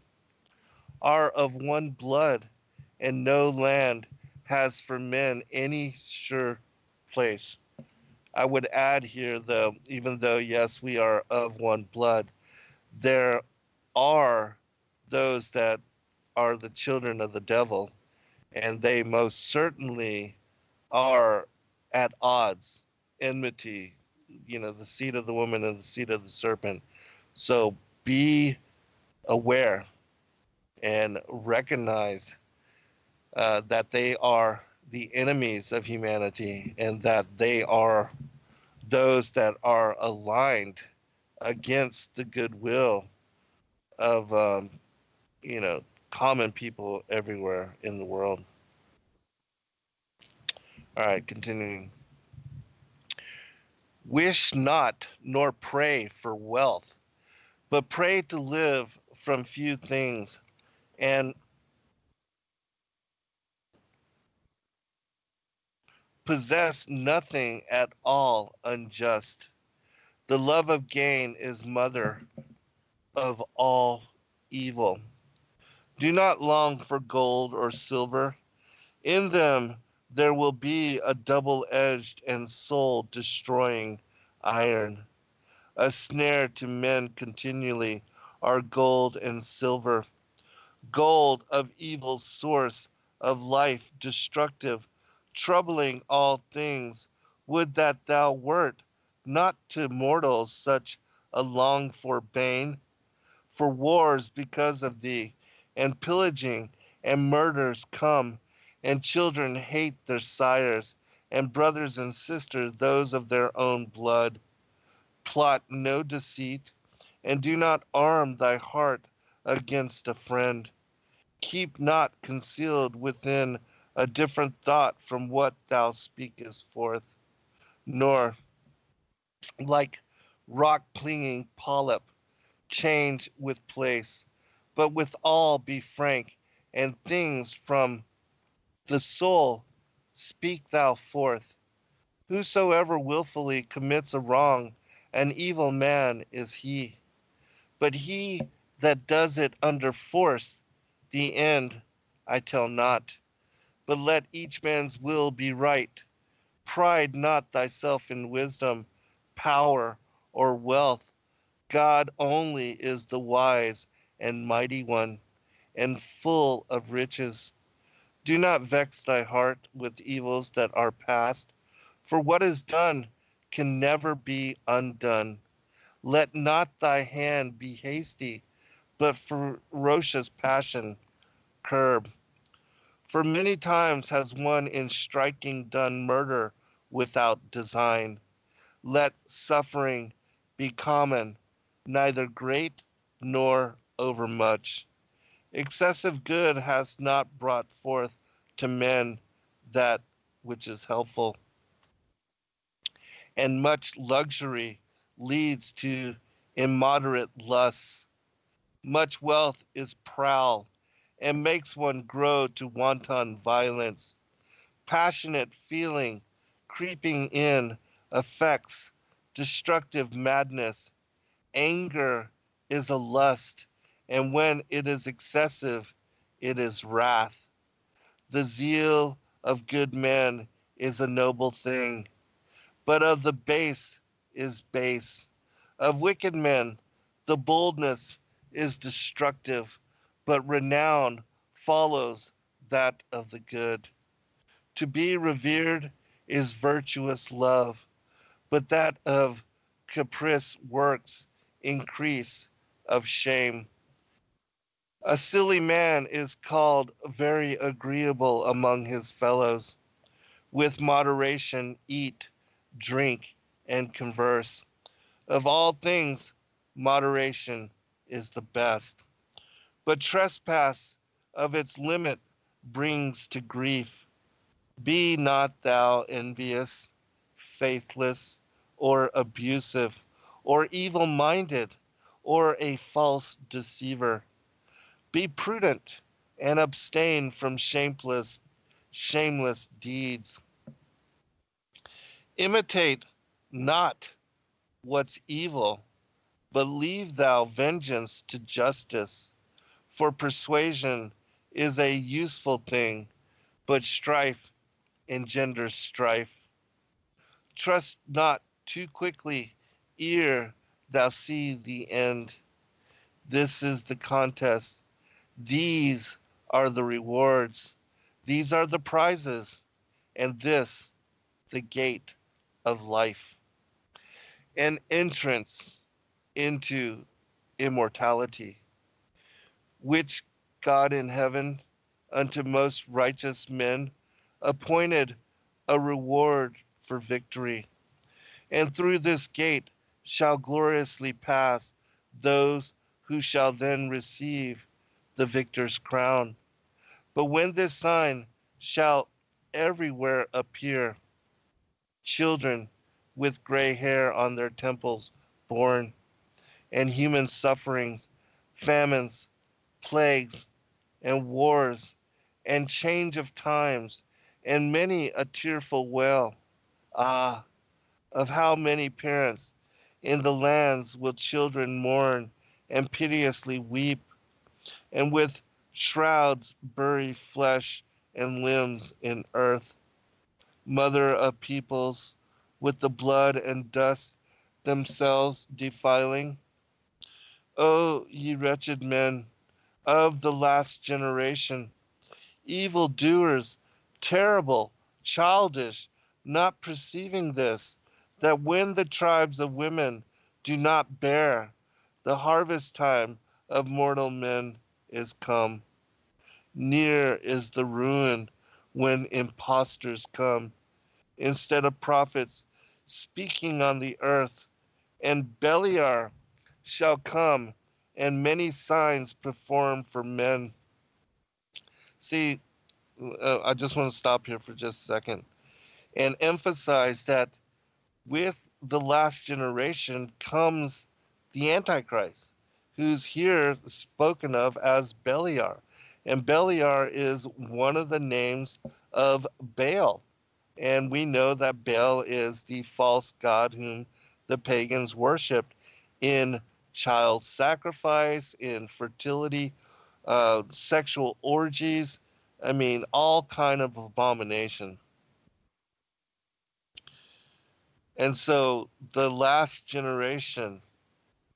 are of one blood, and no land has for men any sure place. I would add here, though, even though, yes, we are of one blood, there are those that are the children of the devil, and they most certainly are at odds, enmity, the seed of the woman and the seed of the serpent. So be aware and recognize that they are the enemies of humanity, and that they are those that are aligned against the goodwill of you know common people everywhere in the world. All right, continuing. Wish not nor pray for wealth, but pray to live from few things, and possess nothing at all unjust. The love of gain is mother of all evil. Do not long for gold or silver. In them there will be a double edged and soul destroying iron. A snare to men continually are gold and silver. Gold of evil source, of life destructive, troubling all things. Would that thou wert not to mortals such a longed for bane. For wars because of thee, and pillaging and murders come, and children hate their sires, and brothers and sisters those of their own blood. Plot no deceit, and do not arm thy heart against a friend. Keep not concealed within a different thought from what thou speakest forth, nor, like rock clinging polyp, change with place, but with all be frank, and things from the soul speak thou forth. Whosoever wilfully commits a wrong, an evil man is he. But he that does it under force, the end I tell not. But let each man's will be right. Pride not thyself in wisdom, power, or wealth. God only is the wise and mighty one, and full of riches. Do not vex thy heart with evils that are past, for what is done can never be undone. Let not thy hand be hasty, but ferocious passion curb. For many times has one in striking done murder without design. Let suffering be common, neither great nor overmuch. Excessive good has not brought forth to men that which is helpful, and much luxury leads to immoderate lusts. Much wealth is prowl, and makes one grow to wanton violence. Passionate feeling creeping in affects destructive madness. Anger is a lust, and when it is excessive, it is wrath. The zeal of good men is a noble thing, but of the base is base. Of wicked men, the boldness is destructive, but renown follows that of the good. To be revered is virtuous love, but that of caprice works increase of shame. A silly man is called very agreeable among his fellows. With moderation eat, drink, and converse. Of all things, moderation is the best. But trespass of its limit brings to grief. Be not thou envious, faithless, or abusive, or evil minded, or a false deceiver. Be prudent and abstain from shameless deeds. Imitate not what's evil, but leave thou vengeance to justice. For persuasion is a useful thing, but strife engenders strife. Trust not too quickly, ere thou see the end. This is the contest. These are the rewards. These are the prizes. And this the gate of life. An entrance into immortality, which God in heaven unto most righteous men appointed a reward for victory. And through this gate shall gloriously pass those who shall then receive the victor's crown. But when this sign shall everywhere appear, children with gray hair on their temples born, and human sufferings, famines, plagues, and wars, and change of times, and many a tearful wail. Ah, of how many parents in the lands will children mourn and piteously weep, and with shrouds bury flesh and limbs in earth. Mother of peoples, with the blood and dust themselves defiling. O ye wretched men of the last generation, evil doers, terrible, childish, not perceiving this, that when the tribes of women do not bear, the harvest time of mortal men is come. Near is the ruin when impostors come instead of prophets speaking on the earth. And Beliar shall come, and many signs perform for men. See, I just want to stop here for just a second and emphasize that with the last generation comes the Antichrist, who's here spoken of as Beliar. And Beliar is one of the names of Baal. And we know that Baal is the false god whom the pagans worshipped in child sacrifice, in fertility, sexual orgies. I mean, all kind of abomination. And so the last generation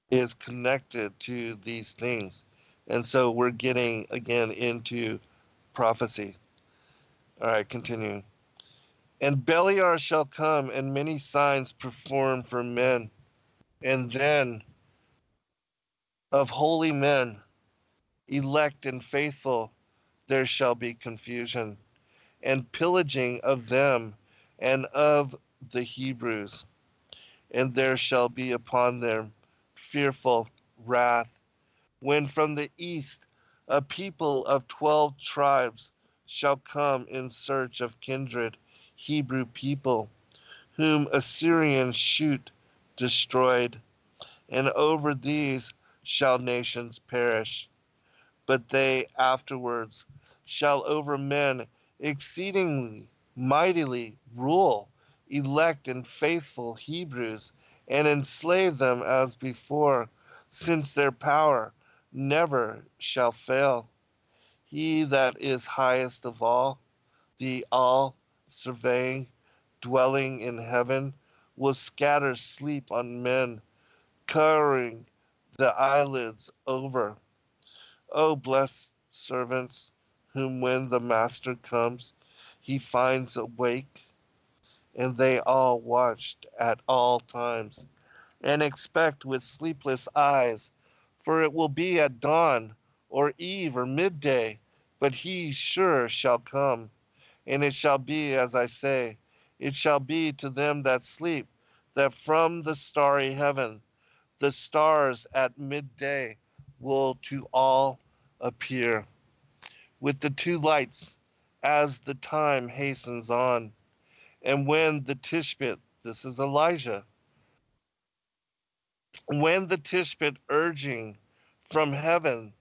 is connected to these things. And so we're getting again into prophecy. All right, continuing. And Beliar shall come, and many signs perform for men. And then of holy men, elect and faithful, there shall be confusion, and pillaging of them and of the Hebrews. And there shall be upon them fearful wrath, when from the east a people of 12 tribes shall come in search of kindred Hebrew people, whom Assyrian shoot destroyed, and over these shall nations perish. But they afterwards shall over men exceedingly mightily rule, elect and faithful Hebrews, and enslave them as before, since their power never shall fail. He that is highest of all, the all surveying, dwelling in heaven, will scatter sleep on men, covering the eyelids over. O blessed servants, whom when the master comes, he finds awake, and they all watched at all times, and expect with sleepless eyes, for it will be at dawn, or eve, or midday, but he sure shall come. And it shall be as I say, it shall be to them that sleep, that from the starry heaven the stars at midday will to all appear, with the two lights as the time hastens on. And when the Tishbit, this is Elijah, when the Tishbit urging from heaven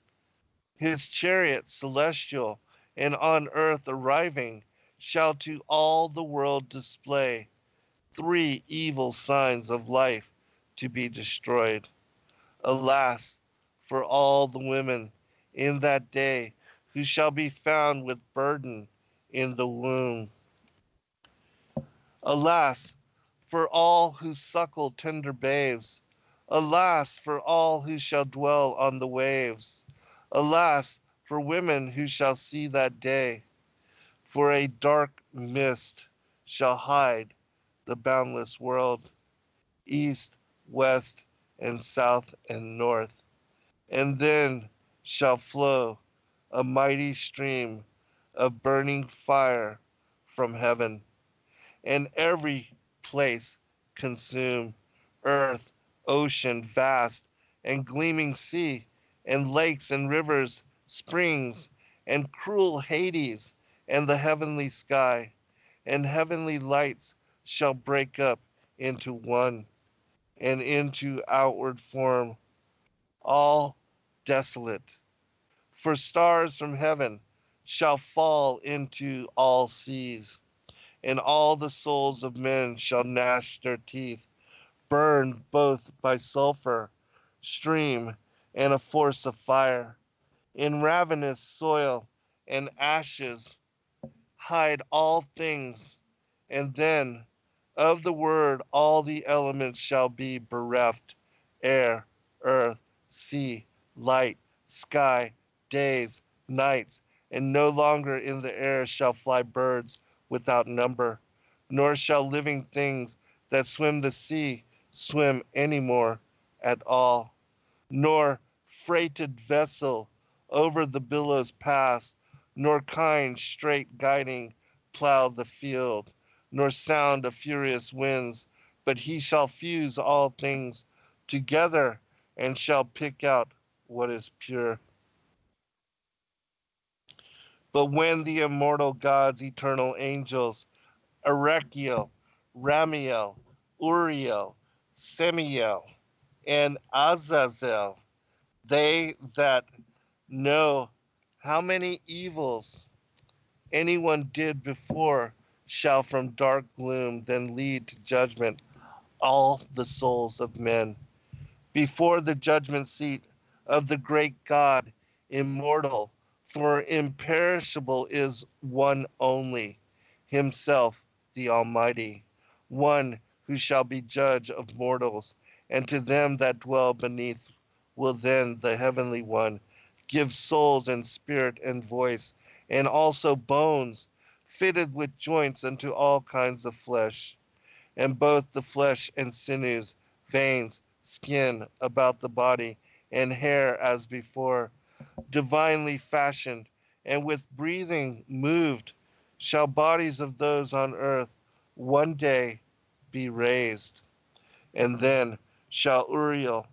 his chariot celestial, and on earth arriving, shall to all the world display three evil signs of life to be destroyed. Alas, for all the women in that day who shall be found with burden in the womb. Alas, for all who suckle tender babes. Alas, for all who shall dwell on the waves. Alas, for women who shall see that day. For a dark mist shall hide the boundless world, east, west, and south and north. And then shall flow a mighty stream of burning fire from heaven, and every place consume earth, ocean vast, and gleaming sea, and lakes and rivers, springs, and cruel Hades, and the heavenly sky, and heavenly lights shall break up into one, and into outward form, all desolate. For stars from heaven shall fall into all seas, and all the souls of men shall gnash their teeth, burned both by sulfur, stream, and a force of fire. In ravenous soil and ashes hide all things, and then of the word all the elements shall be bereft: air, earth, sea, light, sky, days, nights, and no longer in the air shall fly birds without number, nor shall living things that swim the sea swim any more at all, nor freighted vessel over the billows pass, nor kind straight guiding plow the field, nor sound of furious winds, but he shall fuse all things together and shall pick out what is pure. But when the immortal gods, eternal angels, Erekiel, Ramiel, Uriel, Semiel, and Azazel, they that know how many evils anyone did before, shall from dark gloom then lead to judgment all the souls of men before the judgment seat of the great God, immortal, for imperishable is one only, himself the Almighty, one who shall be judge of mortals, and to them that dwell beneath will then the heavenly one give souls and spirit and voice, and also bones fitted with joints unto all kinds of flesh, and both the flesh and sinews, veins, skin about the body, and hair as before, divinely fashioned, and with breathing moved, shall bodies of those on earth one day be raised. And then shall Uriel,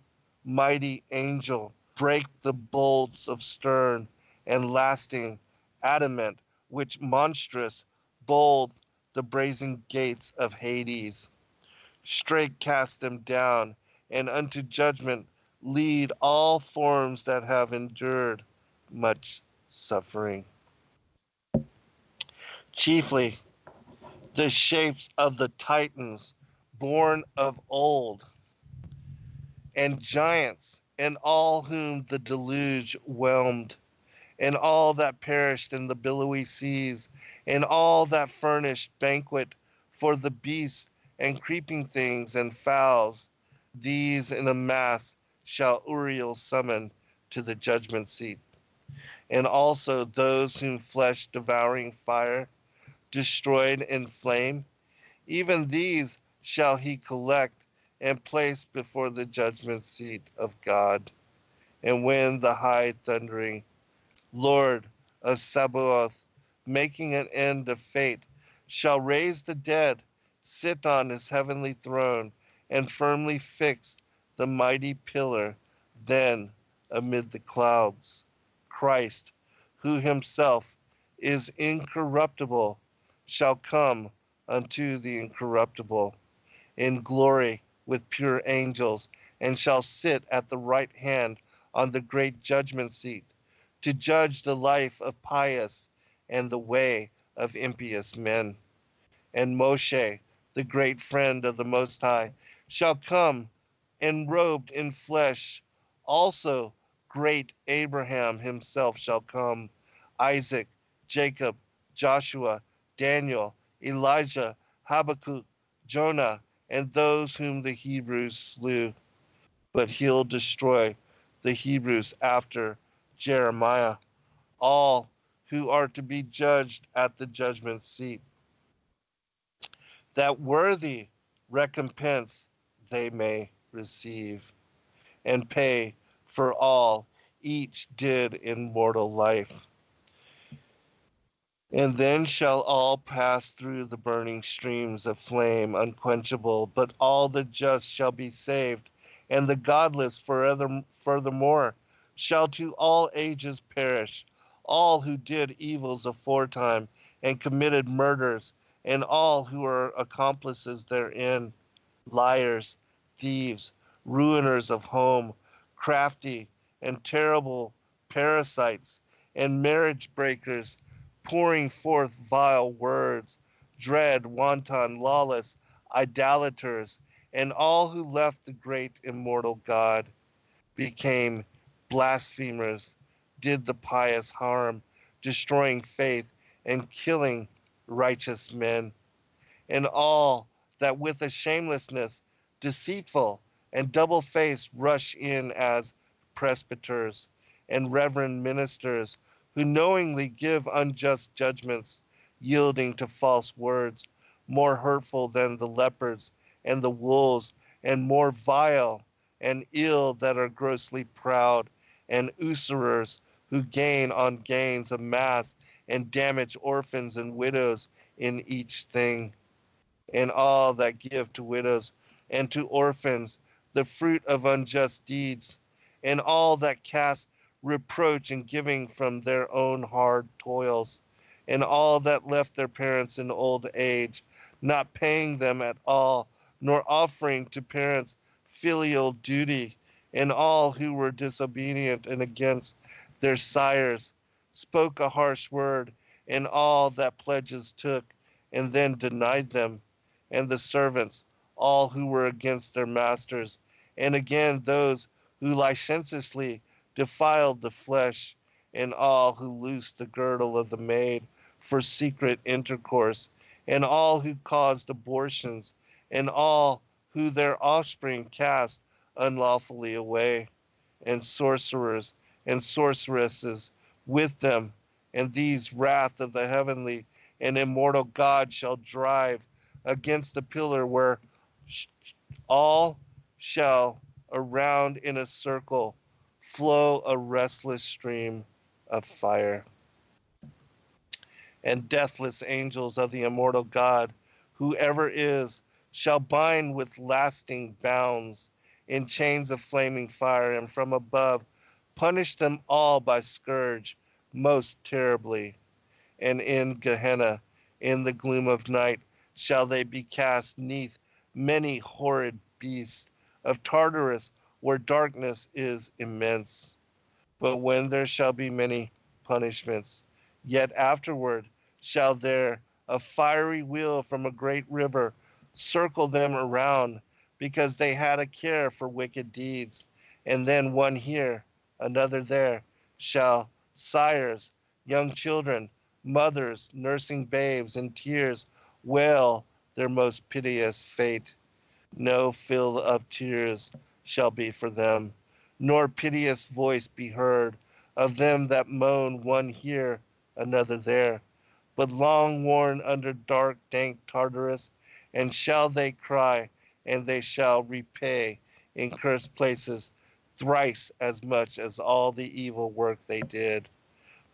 mighty angel, break the bolts of stern and lasting adamant, which monstrous, bold, the brazen gates of Hades. Straight cast them down, and unto judgment lead all forms that have endured much suffering. Chiefly the shapes of the Titans born of old, and giants, and all whom the deluge whelmed, and all that perished in the billowy seas, and all that furnished banquet for the beasts and creeping things and fowls, these in a mass shall Uriel summon to the judgment seat. And also those whom flesh devouring fire destroyed in flame, even these shall he collect and place before the judgment seat of God. And when the high thundering Lord of Sabaoth, making an end of fate, shall raise the dead, sit on his heavenly throne, and firmly fix the mighty pillar, then amid the clouds, Christ, who himself is incorruptible, shall come unto the incorruptible in glory with pure angels, and shall sit at the right hand on the great judgment seat, to judge the life of pious and the way of impious men. And Moshe, the great friend of the Most High, shall come enrobed in flesh. Also, great Abraham himself shall come, Isaac, Jacob, Joshua, Daniel, Elijah, Habakkuk, Jonah, and those whom the Hebrews slew. But he'll destroy the Hebrews after Jeremiah, all who are to be judged at the judgment seat, that worthy recompense they may receive, and pay for all each did in mortal life. And then shall all pass through the burning streams of flame unquenchable, but all the just shall be saved, and the godless furthermore shall to all ages perish, all who did evils aforetime and committed murders, and all who are accomplices therein, liars, thieves, ruiners of home, crafty and terrible parasites, and marriage breakers, pouring forth vile words, dread, wanton, lawless, idolaters, and all who left the great immortal God, became blasphemers, did the pious harm, destroying faith and killing righteous men, and all that with a shamelessness deceitful and double-faced rush in as presbyters and reverend ministers, who knowingly give unjust judgments, yielding to false words, more hurtful than the leopards and the wolves, and more vile and ill, that are grossly proud, and usurers, who gain on gains amass, and damage orphans and widows in each thing. and all that give to widows and to orphans the fruit of unjust deeds, and all that cast reproach in giving from their own hard toils, and all that left their parents in old age, not paying them at all, nor offering to parents filial duty, and all who were disobedient and against their sires, spoke a harsh word, and all that pledges took, and then denied them, and the servants, all who were against their masters, and again those who licentiously defiled the flesh, and all who loosed the girdle of the maid for secret intercourse, and all who caused abortions, and all who their offspring cast unlawfully away, and sorcerers and sorceresses with them, and these wrath of the heavenly and immortal God shall drive against the pillar where all shall around in a circle flow a restless stream of fire. And deathless angels of the immortal God, whoever is, shall bind with lasting bounds in chains of flaming fire, and from above punish them all by scourge most terribly. And in Gehenna, in the gloom of night, shall they be cast neath many horrid beasts of Tartarus, where darkness is immense. But when there shall be many punishments, yet afterward shall there a fiery wheel from a great river circle them around, because they had a care for wicked deeds. And then one here, another there, shall sires, young children, mothers nursing babes in tears wail their most piteous fate. No fill of tears shall be for them, nor piteous voice be heard of them that moan, one here, another there, but long worn under dark, dank Tartarus, and shall they cry, and they shall repay in cursed places thrice as much as all the evil work they did,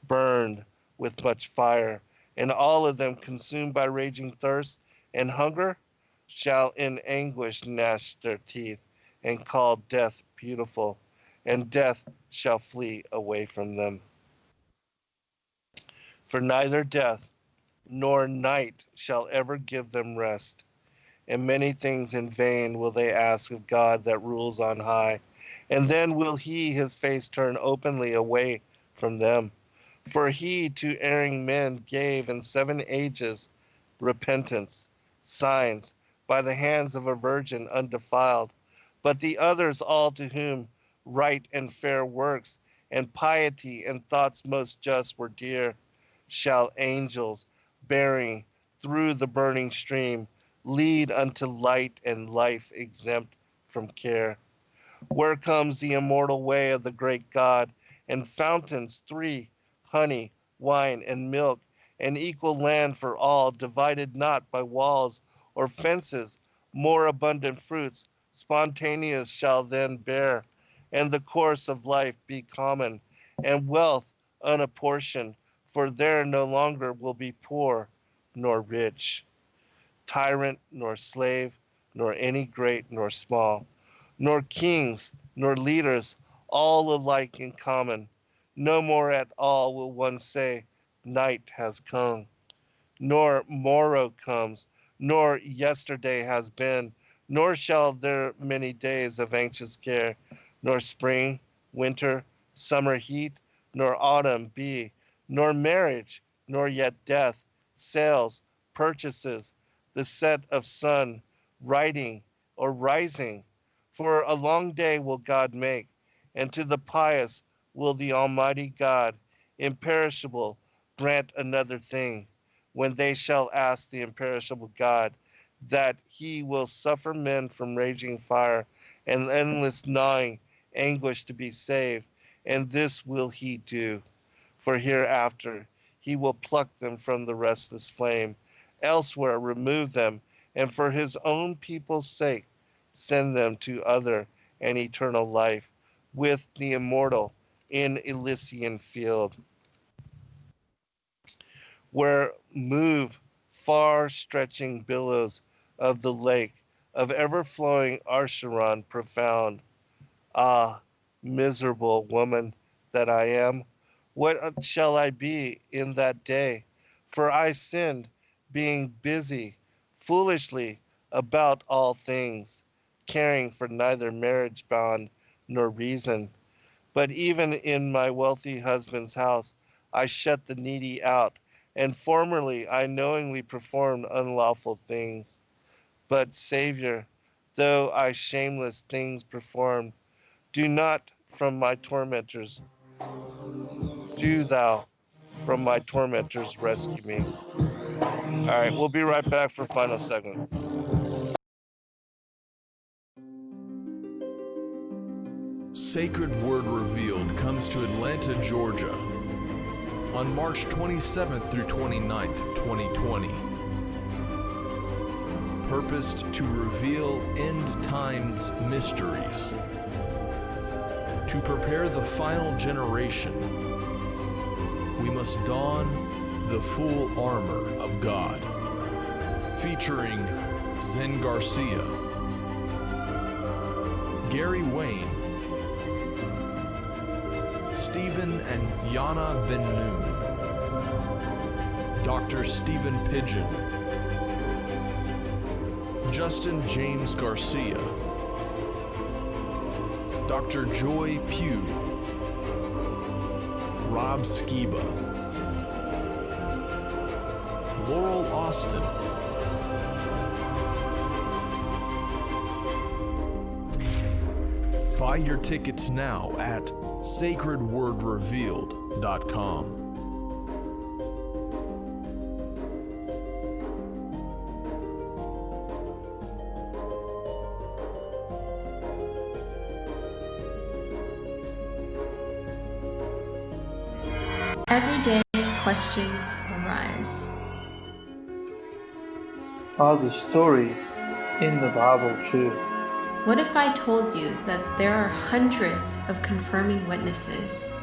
burned with much fire, and all of them consumed by raging thirst and hunger, shall in anguish gnash their teeth, and call death beautiful, and death shall flee away from them. For neither death nor night shall ever give them rest, and many things in vain will they ask of God that rules on high, and then will he his face turn openly away from them. For he to erring men gave in 7 ages repentance, signs, by the hands of a virgin undefiled. But the others all to whom right and fair works, and piety and thoughts most just were dear, shall angels, bearing through the burning stream, lead unto light and life exempt from care. Where comes the immortal way of the great God, and fountains 3, honey, wine, and milk, an equal land for all, divided not by walls or fences, more abundant fruits, spontaneous shall then bear, and the course of life be common, and wealth unapportioned, for there no longer will be poor nor rich, tyrant nor slave, nor any great nor small, nor kings, nor leaders, all alike in common. No more at all will one say, night has come, nor morrow comes, nor yesterday has been, nor shall there many days of anxious care, nor spring, winter, summer heat, nor autumn be, nor marriage, nor yet death, sales, purchases, the set of sun, riding or rising. For a long day will God make, and to the pious will the Almighty God, imperishable, grant another thing, when they shall ask the imperishable God, that he will suffer men from raging fire and endless gnawing anguish to be saved, and this will he do. For hereafter he will pluck them from the restless flame, elsewhere remove them, and for his own people's sake send them to other and eternal life with the immortal in Elysian field, where move far stretching billows of the lake, of ever-flowing Arsharon profound. Ah, miserable woman that I am, what shall I be in that day? For I sinned, being busy, foolishly, about all things, caring for neither marriage bond nor reason. But even in my wealthy husband's house, I shut the needy out, and formerly I knowingly performed unlawful things. But, Savior, though I shameless things performed, do not from my tormentors, do thou from my tormentors rescue me. All right, we'll be right back for final segment. Sacred Word Revealed comes to Atlanta, Georgia on March 27th through 29th, 2020. Purposed to reveal end times mysteries. To prepare the final generation, we must don the full armor of God. Featuring Zen Garcia, Gary Wayne, Stephen and Yana Ben Noon, Dr. Stephen Pidgeon, Justin James Garcia, Dr. Joy Pugh, Rob Skiba, Laurel Austin, buy your tickets now at sacredwordrevealed.com. Every day, questions arise. Are the stories in the Bible true? What if I told you that there are hundreds of confirming witnesses?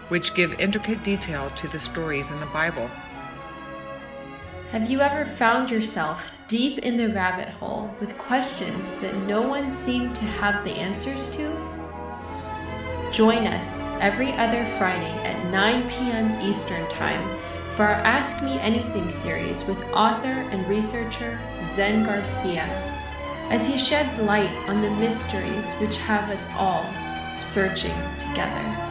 which give intricate detail to the stories in the Bible. Have you ever found yourself deep in the rabbit hole with questions that no one seemed to have the answers to? Join us every other Friday at 9 p.m. Eastern Time for our Ask Me Anything series with author and researcher Zen Garcia, as he sheds light on the mysteries which have us all searching together.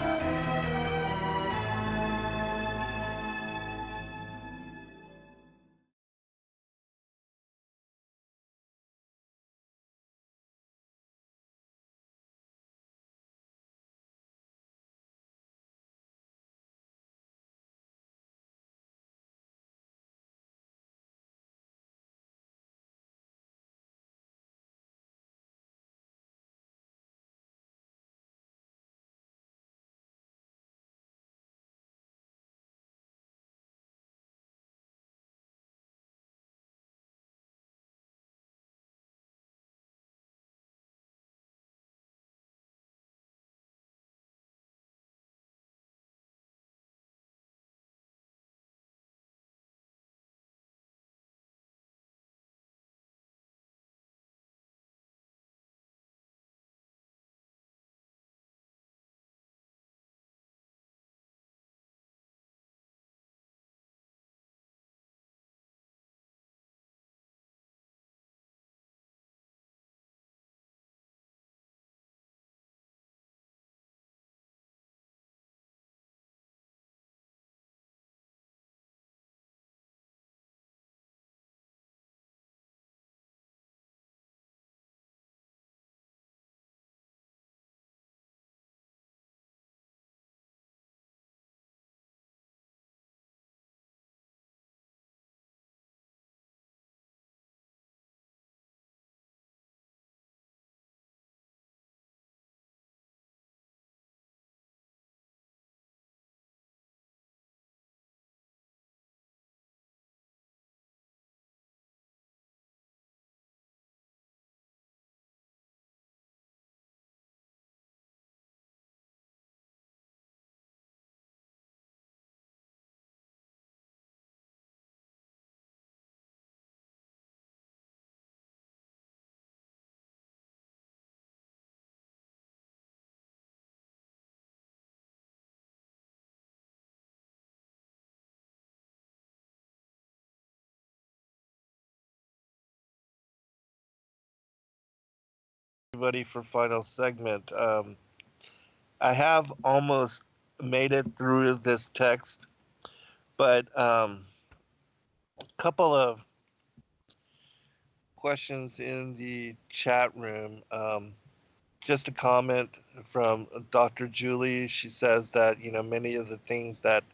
everybody for final segment. I have almost made it through this text, but a couple of questions in the chat room. Just a comment from Dr. Julie. She says that, many of the things that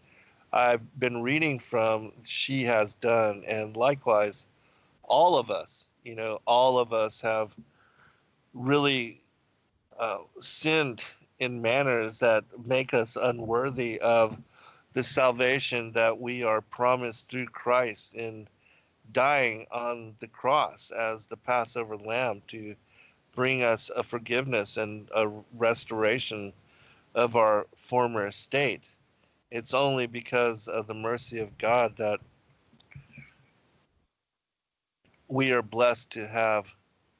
I've been reading from, she has done. And likewise, all of us have really sinned in manners that make us unworthy of the salvation that we are promised through Christ in dying on the cross as the Passover lamb to bring us a forgiveness and a restoration of our former estate. It's only because of the mercy of God that we are blessed to have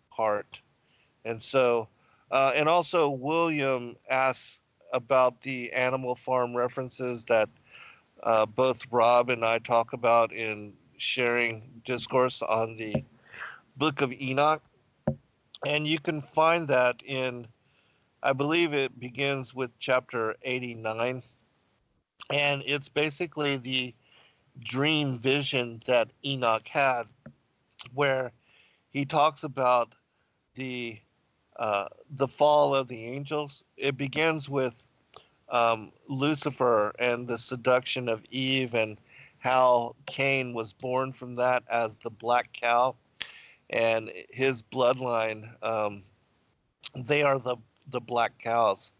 heart. And so, and also William asks about the Animal Farm references that both Rob and I talk about in sharing discourse on the Book of Enoch. And you can find that in, I believe it begins with chapter 89. And it's basically the dream vision that Enoch had, where he talks about the the fall of the angels. It begins with Lucifer and the seduction of Eve, and how Cain was born from that as the black cow, and his bloodline. They are the black cows,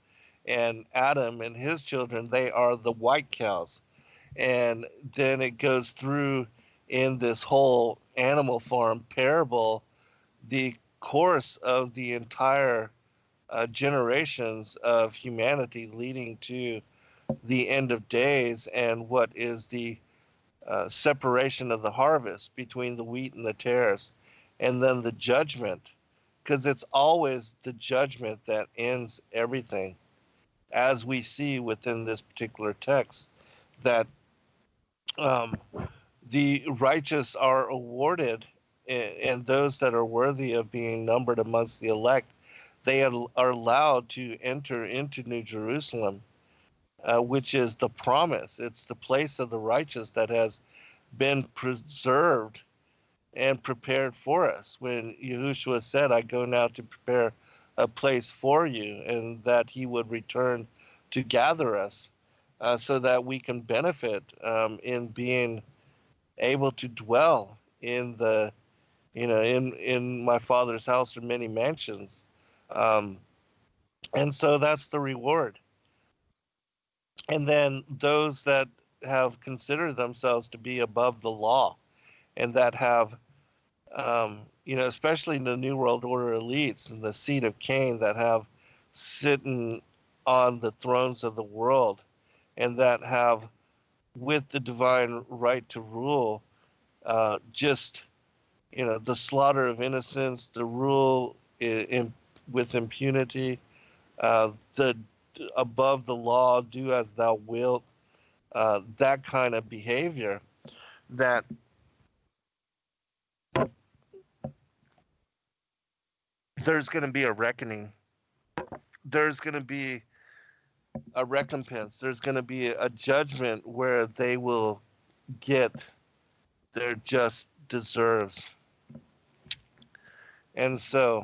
and Adam and his children, they are the white cows. And then it goes through in this whole Animal Farm parable the course of the entire generations of humanity leading to the end of days, and what is the separation of the harvest between the wheat and the tares, and then the judgment, because it's always the judgment that ends everything, as we see within this particular text, that um, the righteous are awarded, and those that are worthy of being numbered amongst the elect, they are allowed to enter into New Jerusalem, which is the promise. It's the place of the righteous that has been preserved and prepared for us. When Yahushua said, I go now to prepare a place for you, and that he would return to gather us so that we can benefit in being able to dwell in the, in my Father's house are many mansions. Um, and so that's the reward. And then those that have considered themselves to be above the law, and that have, especially in the New World Order elites and the seed of Cain, that have sitting on the thrones of the world, and that have, with the divine right to rule, just, the slaughter of innocents, the rule with impunity, the above the law, do as thou wilt, that kind of behavior, that there's going to be a reckoning. There's going to be a recompense. There's going to be a judgment where they will get their just deserves. And so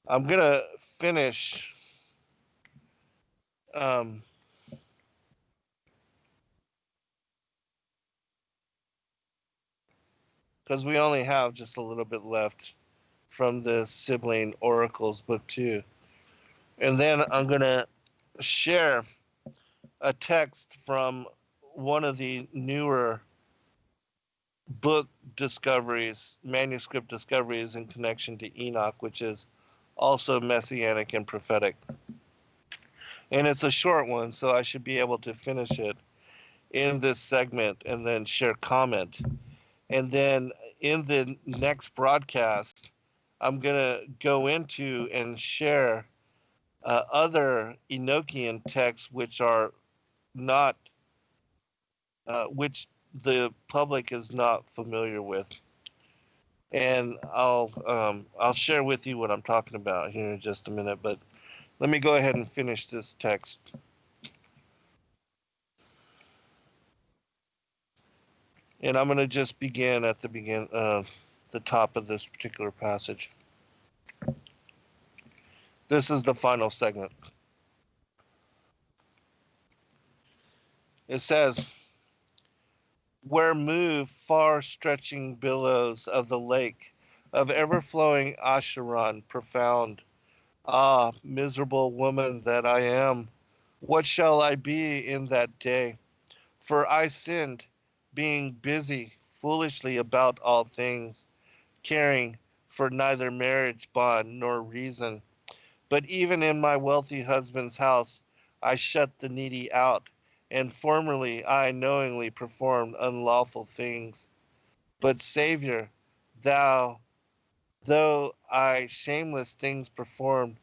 I'm going to finish because we only have just a little bit left from the Sibling Oracles book 2. And then I'm going to share a text from one of the newer book discoveries, manuscript discoveries in connection to Enoch, which is also messianic and prophetic. And it's a short one, so I should be able to finish it in this segment and then share comment. And then in the next broadcast, I'm going to go into and share other Enochian texts which are not, which the public is not familiar with. And I'll share with you what I'm talking about here in just a minute. But let me go ahead and finish this text. And I'm going to just begin at the top of this particular passage. This is the final segment. It says, "Where move far-stretching billows of the lake of ever-flowing Acheron profound, ah, miserable woman that I am, what shall I be in that day? For I sinned, being busy foolishly about all things, caring for neither marriage bond nor reason. But even in my wealthy husband's house I shut the needy out, and formerly I knowingly performed unlawful things. But Savior, thou, though I shameless things performed,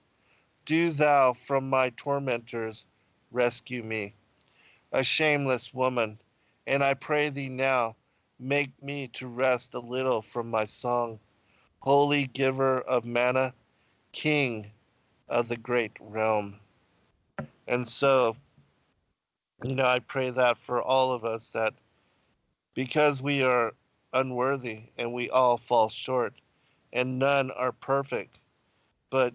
do thou from my tormentors rescue me, a shameless woman, and I pray thee now, make me to rest a little from my song, holy giver of manna, king of the great realm." And so, I pray that for all of us, that because we are unworthy and we all fall short and none are perfect, but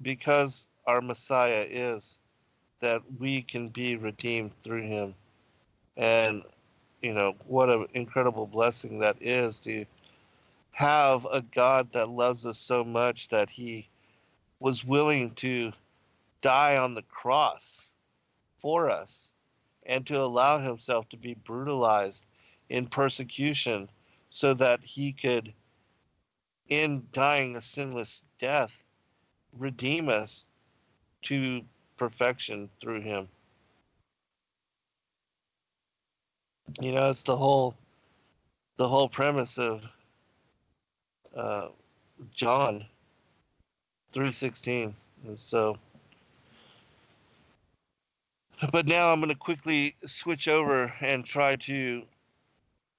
because our Messiah is, that we can be redeemed through him. And, what an incredible blessing that is to have a God that loves us so much that he was willing to die on the cross for us and to allow himself to be brutalized in persecution so that he could, in dying a sinless death, redeem us to perfection through him. It's the whole premise of uh, John 3:16. And so, but now I'm going to quickly switch over and try to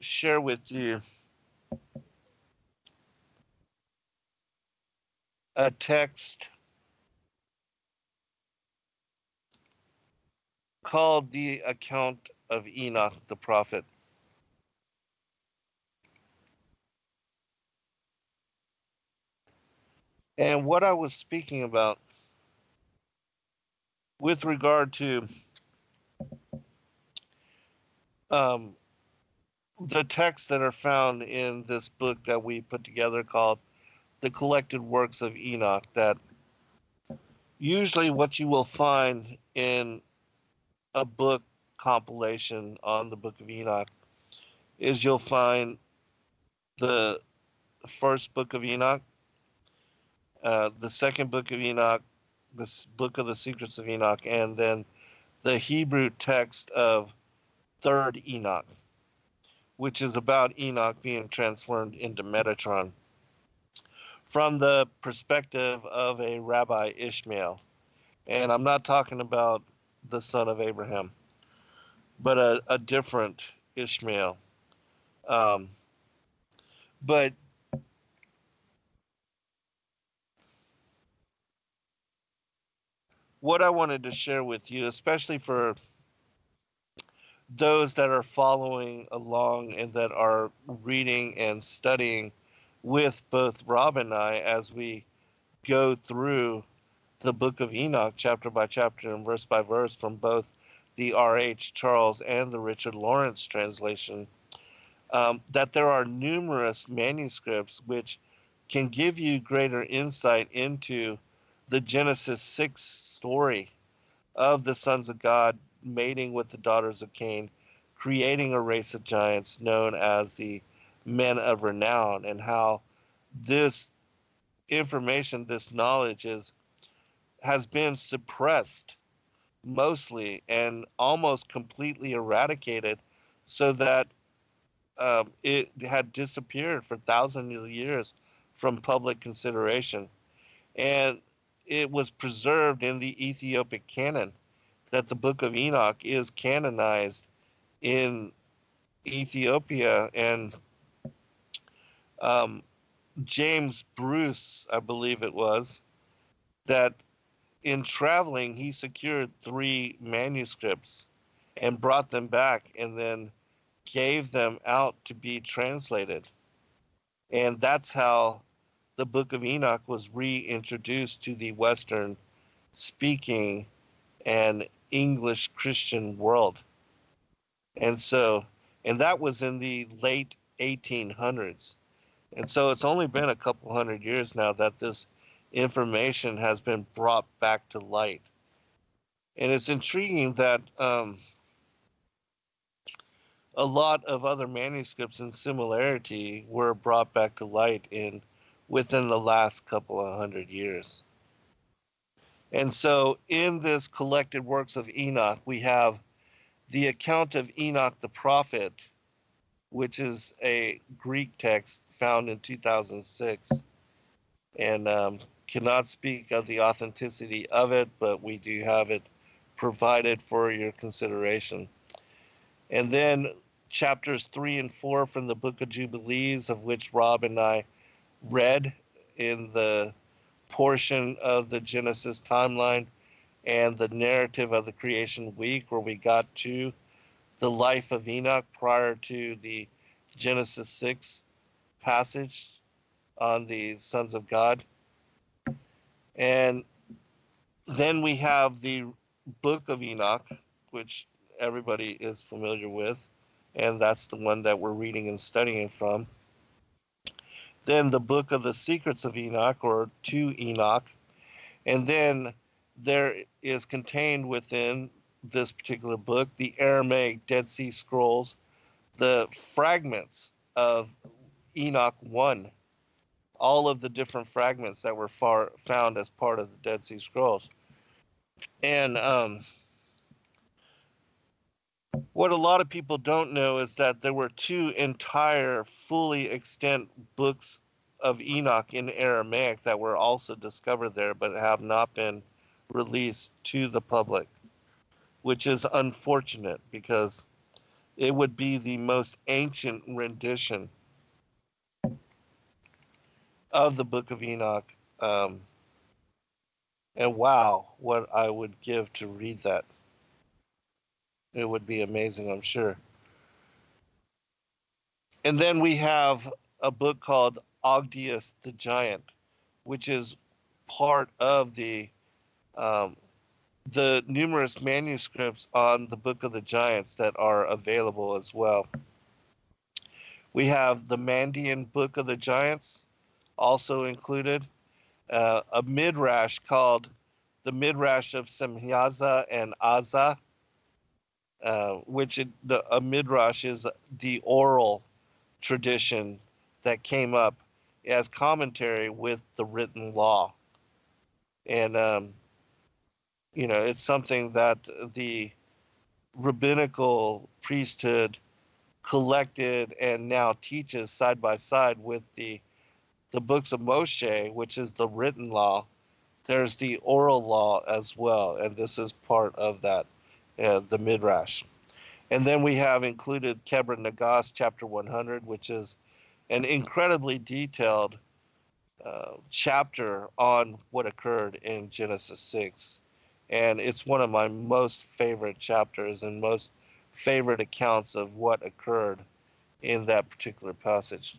share with you a text called the account of Enoch the prophet. And what I was speaking about with regard to um, the texts that are found in this book that we put together called The Collected Works of Enoch, that usually what you will find in a book compilation on the book of Enoch is you'll find the first book of Enoch, the second book of Enoch, this book of the secrets of Enoch, and then the Hebrew text of third Enoch, which is about Enoch being transformed into Metatron from the perspective of a Rabbi Ishmael. And I'm not talking about the son of Abraham, but a different Ishmael. But what I wanted to share with you, especially for those that are following along and that are reading and studying with both Rob and I as we go through the book of Enoch chapter by chapter and verse by verse from both the R.H. Charles and the Richard Lawrence translation, that there are numerous manuscripts which can give you greater insight into the Genesis 6 story of the sons of God mating with the daughters of Cain, creating a race of giants known as the men of renown, and how this information, this knowledge has been suppressed mostly and almost completely eradicated, so that it had disappeared for thousands of years from public consideration. And it was preserved in the Ethiopic canon, that the book of Enoch is canonized in Ethiopia, and um, James Bruce, I believe it was, that in traveling he secured 3 manuscripts and brought them back and then gave them out to be translated. And that's how the Book of Enoch was reintroduced to the Western speaking and English Christian world. And so, and that was in the late 1800s. And so it's only been a couple hundred years now that this information has been brought back to light. And it's intriguing that a lot of other manuscripts in similarity were brought back to light within the last couple of hundred years. And so in this collected works of Enoch, we have the account of Enoch the prophet, which is a Greek text found in 2006, and cannot speak of the authenticity of it, but we do have it provided for your consideration. And then chapters 3 and 4 from the Book of Jubilees, of which Rob and I read in the portion of the Genesis timeline and the narrative of the creation week, where we got to the life of Enoch prior to the Genesis 6 passage on the sons of God. And then we have the Book of Enoch, which everybody is familiar with, and that's the one that we're reading and studying from. Then the Book of the Secrets of Enoch, or To Enoch, and then there is contained within this particular book the Aramaic Dead Sea Scrolls, the fragments of Enoch 1, all of the different fragments that were found as part of the Dead Sea Scrolls. And what a lot of people don't know is that there were 2 entire, fully extant books of Enoch in Aramaic that were also discovered there, but have not been released to the public, which is unfortunate because it would be the most ancient rendition of the Book of Enoch. And wow, what I would give to read that. It would be amazing, I'm sure. And then we have a book called Ogdius the Giant, which is part of the numerous manuscripts on the Book of the Giants that are available as well. We have the Mandean Book of the Giants also included, a midrash called the Midrash of Semyaza and Aza, a midrash is the oral tradition that came up as commentary with the written law. And, it's something that the rabbinical priesthood collected and now teaches side by side with the books of Moshe, which is the written law. There's the oral law as well, and this is part of that, the Midrash. And then we have included Kebra Nagas, chapter 100, which is an incredibly detailed chapter on what occurred in Genesis 6. And it's one of my most favorite chapters and most favorite accounts of what occurred in that particular passage.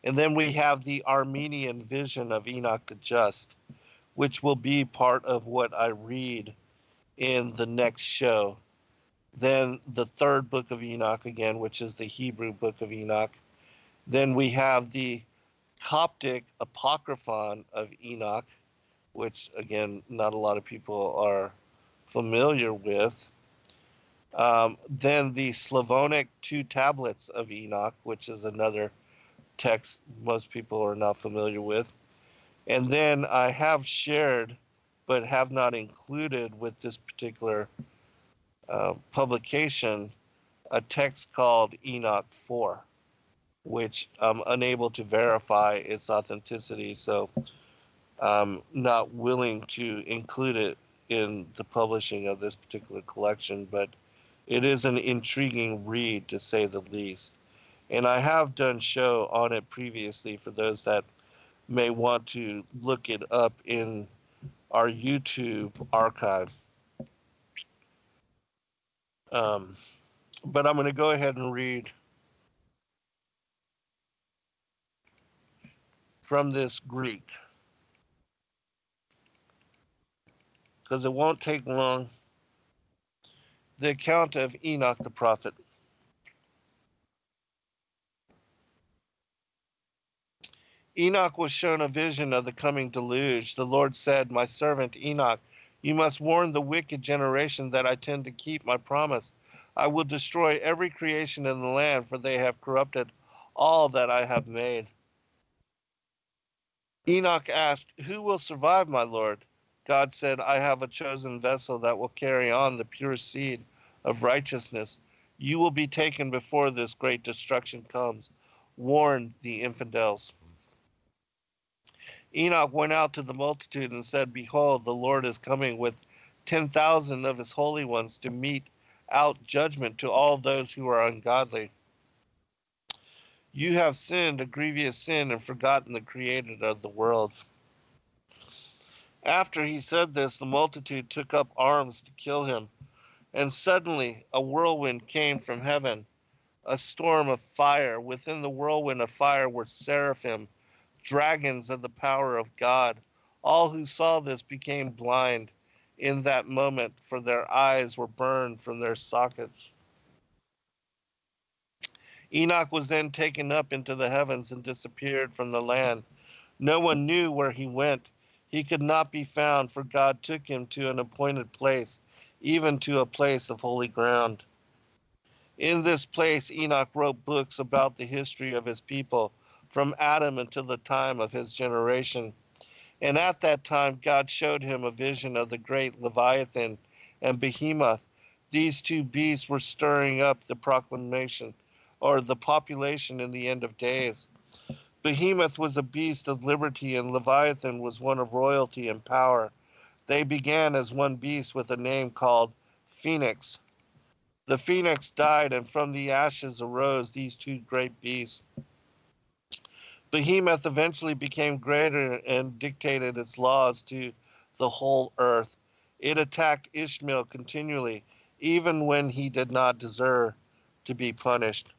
And then we have the Armenian vision of Enoch the Just, which will be part of what I read in the next show. Then the 3rd book of Enoch again, which is the Hebrew book of Enoch. Then we have the Coptic Apocryphon of Enoch, which again, not a lot of people are familiar with. Then the Slavonic 2 tablets of Enoch, which is another text most people are not familiar with. And then I have shared, but have not included with this particular publication, a text called Enoch 4, which I'm unable to verify its authenticity, so I'm not willing to include it in the publishing of this particular collection, but it is an intriguing read to say the least. And I have done show on it previously for those that may want to look it up in our YouTube archive. But I'm going to go ahead and read from this Greek because it won't take long. The account of Enoch the prophet. Enoch was shown a vision of the coming deluge. The Lord said, "My servant Enoch, you must warn the wicked generation that I tend to keep my promise. I will destroy every creation in the land, for they have corrupted all that I have made." Enoch asked, "Who will survive, my Lord?" God said, "I have a chosen vessel that will carry on the pure seed of righteousness. You will be taken before this great destruction comes. Warn the infidels." Enoch went out to the multitude and said, "Behold, the Lord is coming with 10,000 of his holy ones to mete out judgment to all those who are ungodly. You have sinned a grievous sin and forgotten the Creator of the world." After he said this, the multitude took up arms to kill him. And suddenly a whirlwind came from heaven, a storm of fire. Within the whirlwind of fire were seraphim, dragons of the power of God. All who saw this became blind in that moment, for their eyes were burned from their sockets. Enoch was then taken up into the heavens and disappeared from the land. No one knew where he went. He could not be found, for God took him to an appointed place, even to a place of holy ground. In this place, Enoch wrote books about the history of his people, from Adam until the time of his generation. And at that time, God showed him a vision of the great Leviathan and Behemoth. These two beasts were stirring up the proclamation, or the population in the end of days. Behemoth was a beast of liberty, and Leviathan was one of royalty and power. They began as one beast with a name called Phoenix. The phoenix died, and from the ashes arose these two great beasts. Behemoth eventually became greater and dictated its laws to the whole earth. It attacked Ishmael continually, even when he did not deserve to be punished.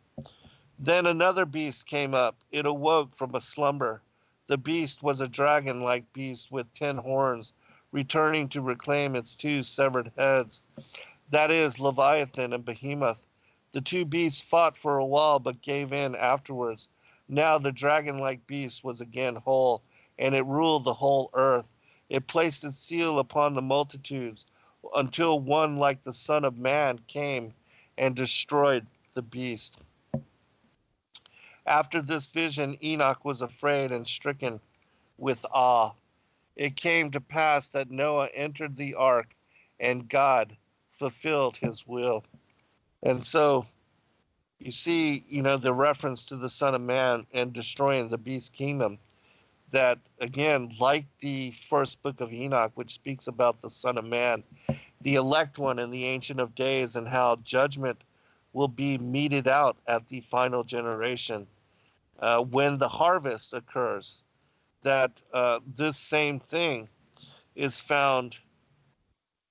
Then another beast came up. It awoke from a slumber. The beast was a dragon-like beast with 10 horns, returning to reclaim its 2 severed heads. That is, Leviathan and Behemoth. The 2 beasts fought for a while, but gave in afterwards. Now the dragon-like beast was again whole, and it ruled the whole earth. It placed its seal upon the multitudes, until one like the Son of Man came and destroyed the beast. After this vision, Enoch was afraid and stricken with awe. It came to pass that Noah entered the ark, and God fulfilled his will. And so you see, the reference to the Son of Man and destroying the beast kingdom, that again, like the first book of Enoch, which speaks about the Son of Man, the elect one in the Ancient of Days, and how judgment will be meted out at the final generation. When the harvest occurs, that this same thing is found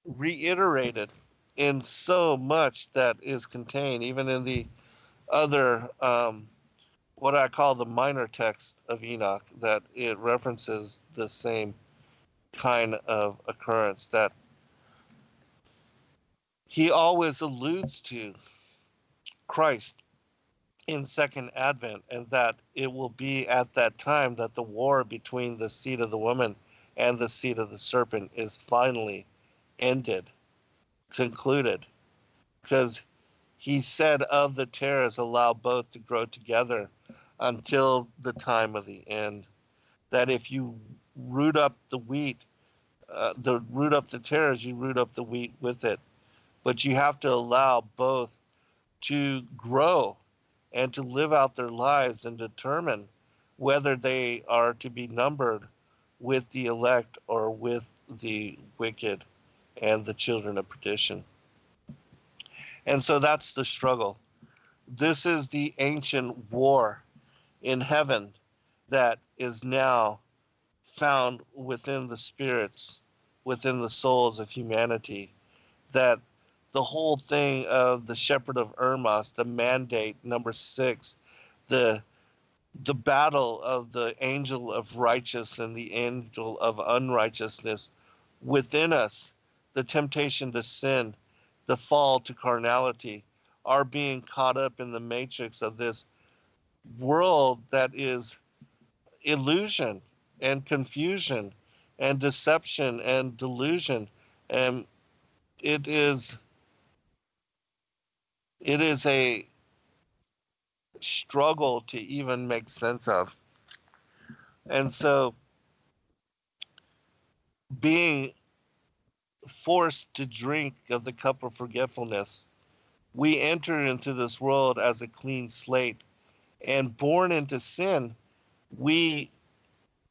reiterated in so much that is contained, even in the other, what I call the minor text of Enoch, that it references the same kind of occurrence, that he always alludes to Christ in second advent, and that it will be at that time that the war between the seed of the woman and the seed of the serpent is finally ended, concluded, because he said of the tares allow both to grow together until the time of the end. That if you root up the wheat, root up the tares, you root up the wheat with it. But you have to allow both to grow and to live out their lives and determine whether they are to be numbered with the elect or with the wicked and the children of perdition. And so that's the struggle. This is the ancient war in heaven that is now found within the spirits, within the souls of humanity. That the whole thing of the Shepherd of Hermas, the mandate number 6, the the battle of the angel of righteous and the angel of unrighteousness within us, the temptation to sin, the fall to carnality, are being caught up in the matrix of this world that is illusion and confusion and deception and delusion. And it is a struggle to even make sense of. And so being forced to drink of the cup of forgetfulness, we enter into this world as a clean slate, and born into sin, we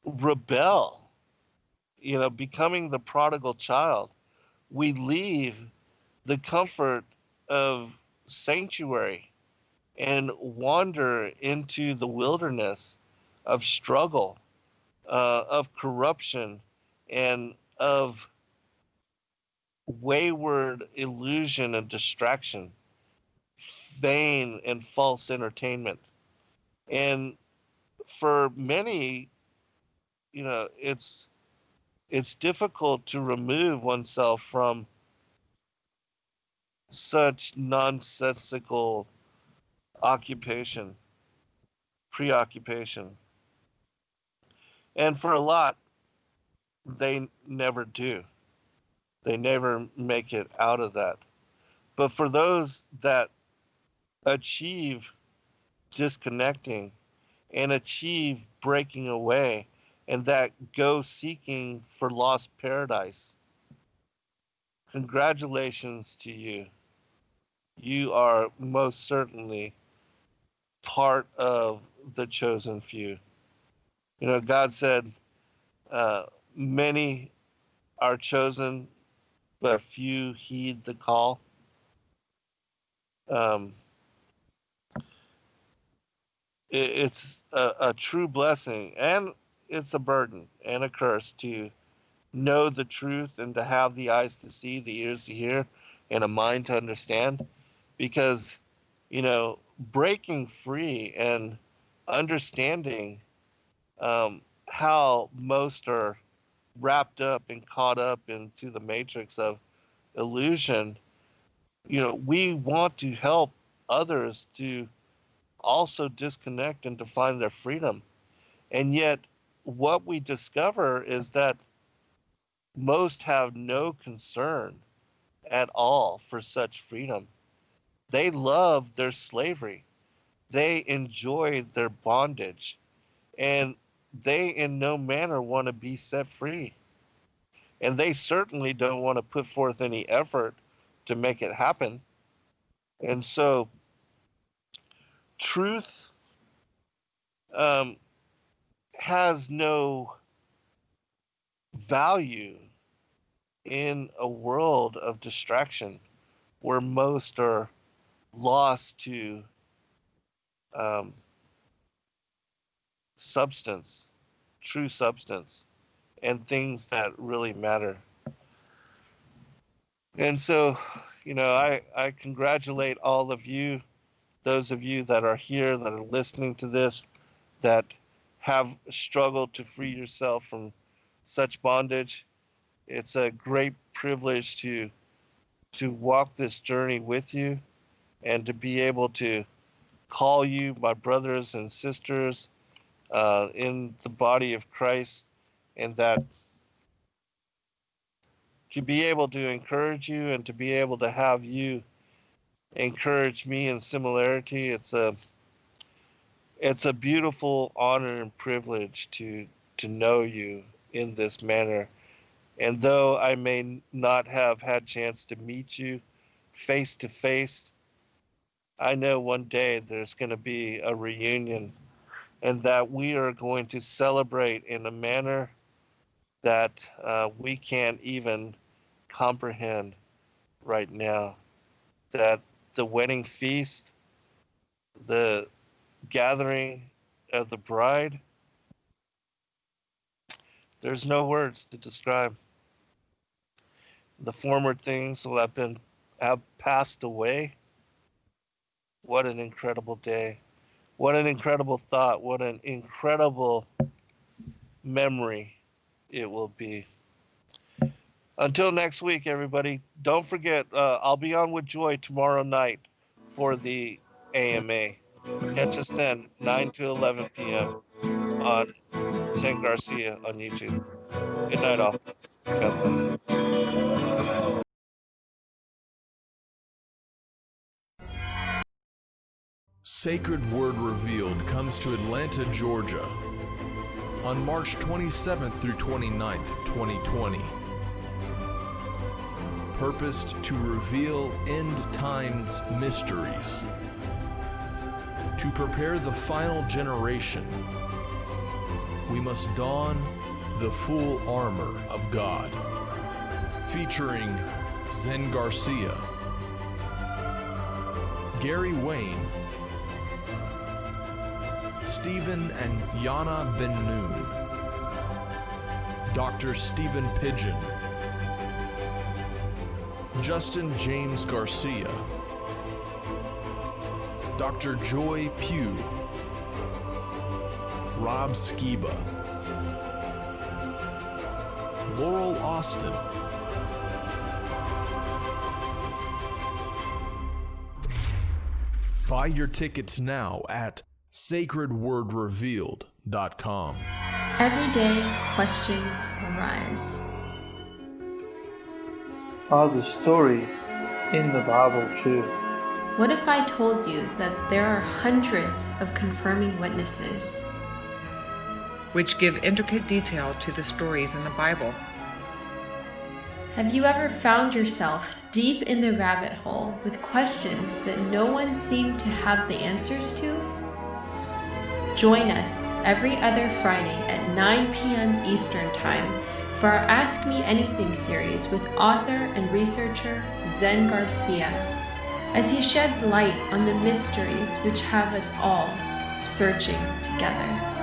rebel, becoming the prodigal child. We leave the comfort of sanctuary and wander into the wilderness of struggle, of corruption, and of wayward illusion and distraction, vain and false entertainment. And for many, it's difficult to remove oneself from such nonsensical occupation, preoccupation. And for a lot, they never do. They never make it out of that. But for those that achieve disconnecting and achieve breaking away and that go seeking for lost paradise, congratulations to you. You are most certainly part of the chosen few. God said, uh, many are chosen, but few heed the call. Um, it's a true blessing, and it's a burden and a curse to know the truth and to have the eyes to see, the ears to hear, and a mind to understand. Because, breaking free and understanding how most are wrapped up and caught up into the matrix of illusion, we want to help others to also disconnect and to find their freedom. And yet, what we discover is that most have no concern at all for such freedom. They love their slavery, they enjoy their bondage, and they in no manner want to be set free. And they certainly don't want to put forth any effort to make it happen. And so, truth um, has no value in a world of distraction where most are lost to um, substance, true substance, and things that really matter. And so, I congratulate all of you, those of you that are here, that are listening to this, that have struggled to free yourself from such bondage. It's a great privilege to walk this journey with you and to be able to call you my brothers and sisters in the body of Christ, and that to be able to encourage you and to be able to have you encourage me in similarity. It's a beautiful honor and privilege to know you in this manner. And though I may not have had chance to meet you face to face, I know one day there's going to be a reunion and that we are going to celebrate in a manner that we can't even comprehend right now. That the wedding feast the gathering of the bride, there's no words to describe. The former things will have passed away. What an incredible day. What an incredible thought. What an incredible memory it will be. Until next week, everybody, don't forget, I'll be on with Joy tomorrow night for the AMA. Catch us then, 9 to 11 p.m. on St. Garcia on YouTube. Good night, all. God bless. Sacred Word Revealed comes to Atlanta, Georgia on March 27th through 29th, 2020. Purposed to reveal end times mysteries, to prepare the final generation, we must don the full armor of God. Featuring Zen Garcia, Gary Wayne, Stephen and Yana Ben Noon, Dr. Stephen Pidgeon, Justin James Garcia, Dr. Joy Pugh, Rob Skiba, Laurel Austin, buy your tickets now at sacredwordrevealed.com. Every day, questions arise. Are the stories in the Bible true? What if I told you that there are hundreds of confirming witnesses? which give intricate detail to the stories in the Bible. Have you ever found yourself deep in the rabbit hole with questions that no one seemed to have the answers to? Join us every other Friday at 9 p.m. Eastern Time for our Ask Me Anything series with author and researcher Zen Garcia, as he sheds light on the mysteries which have us all searching together.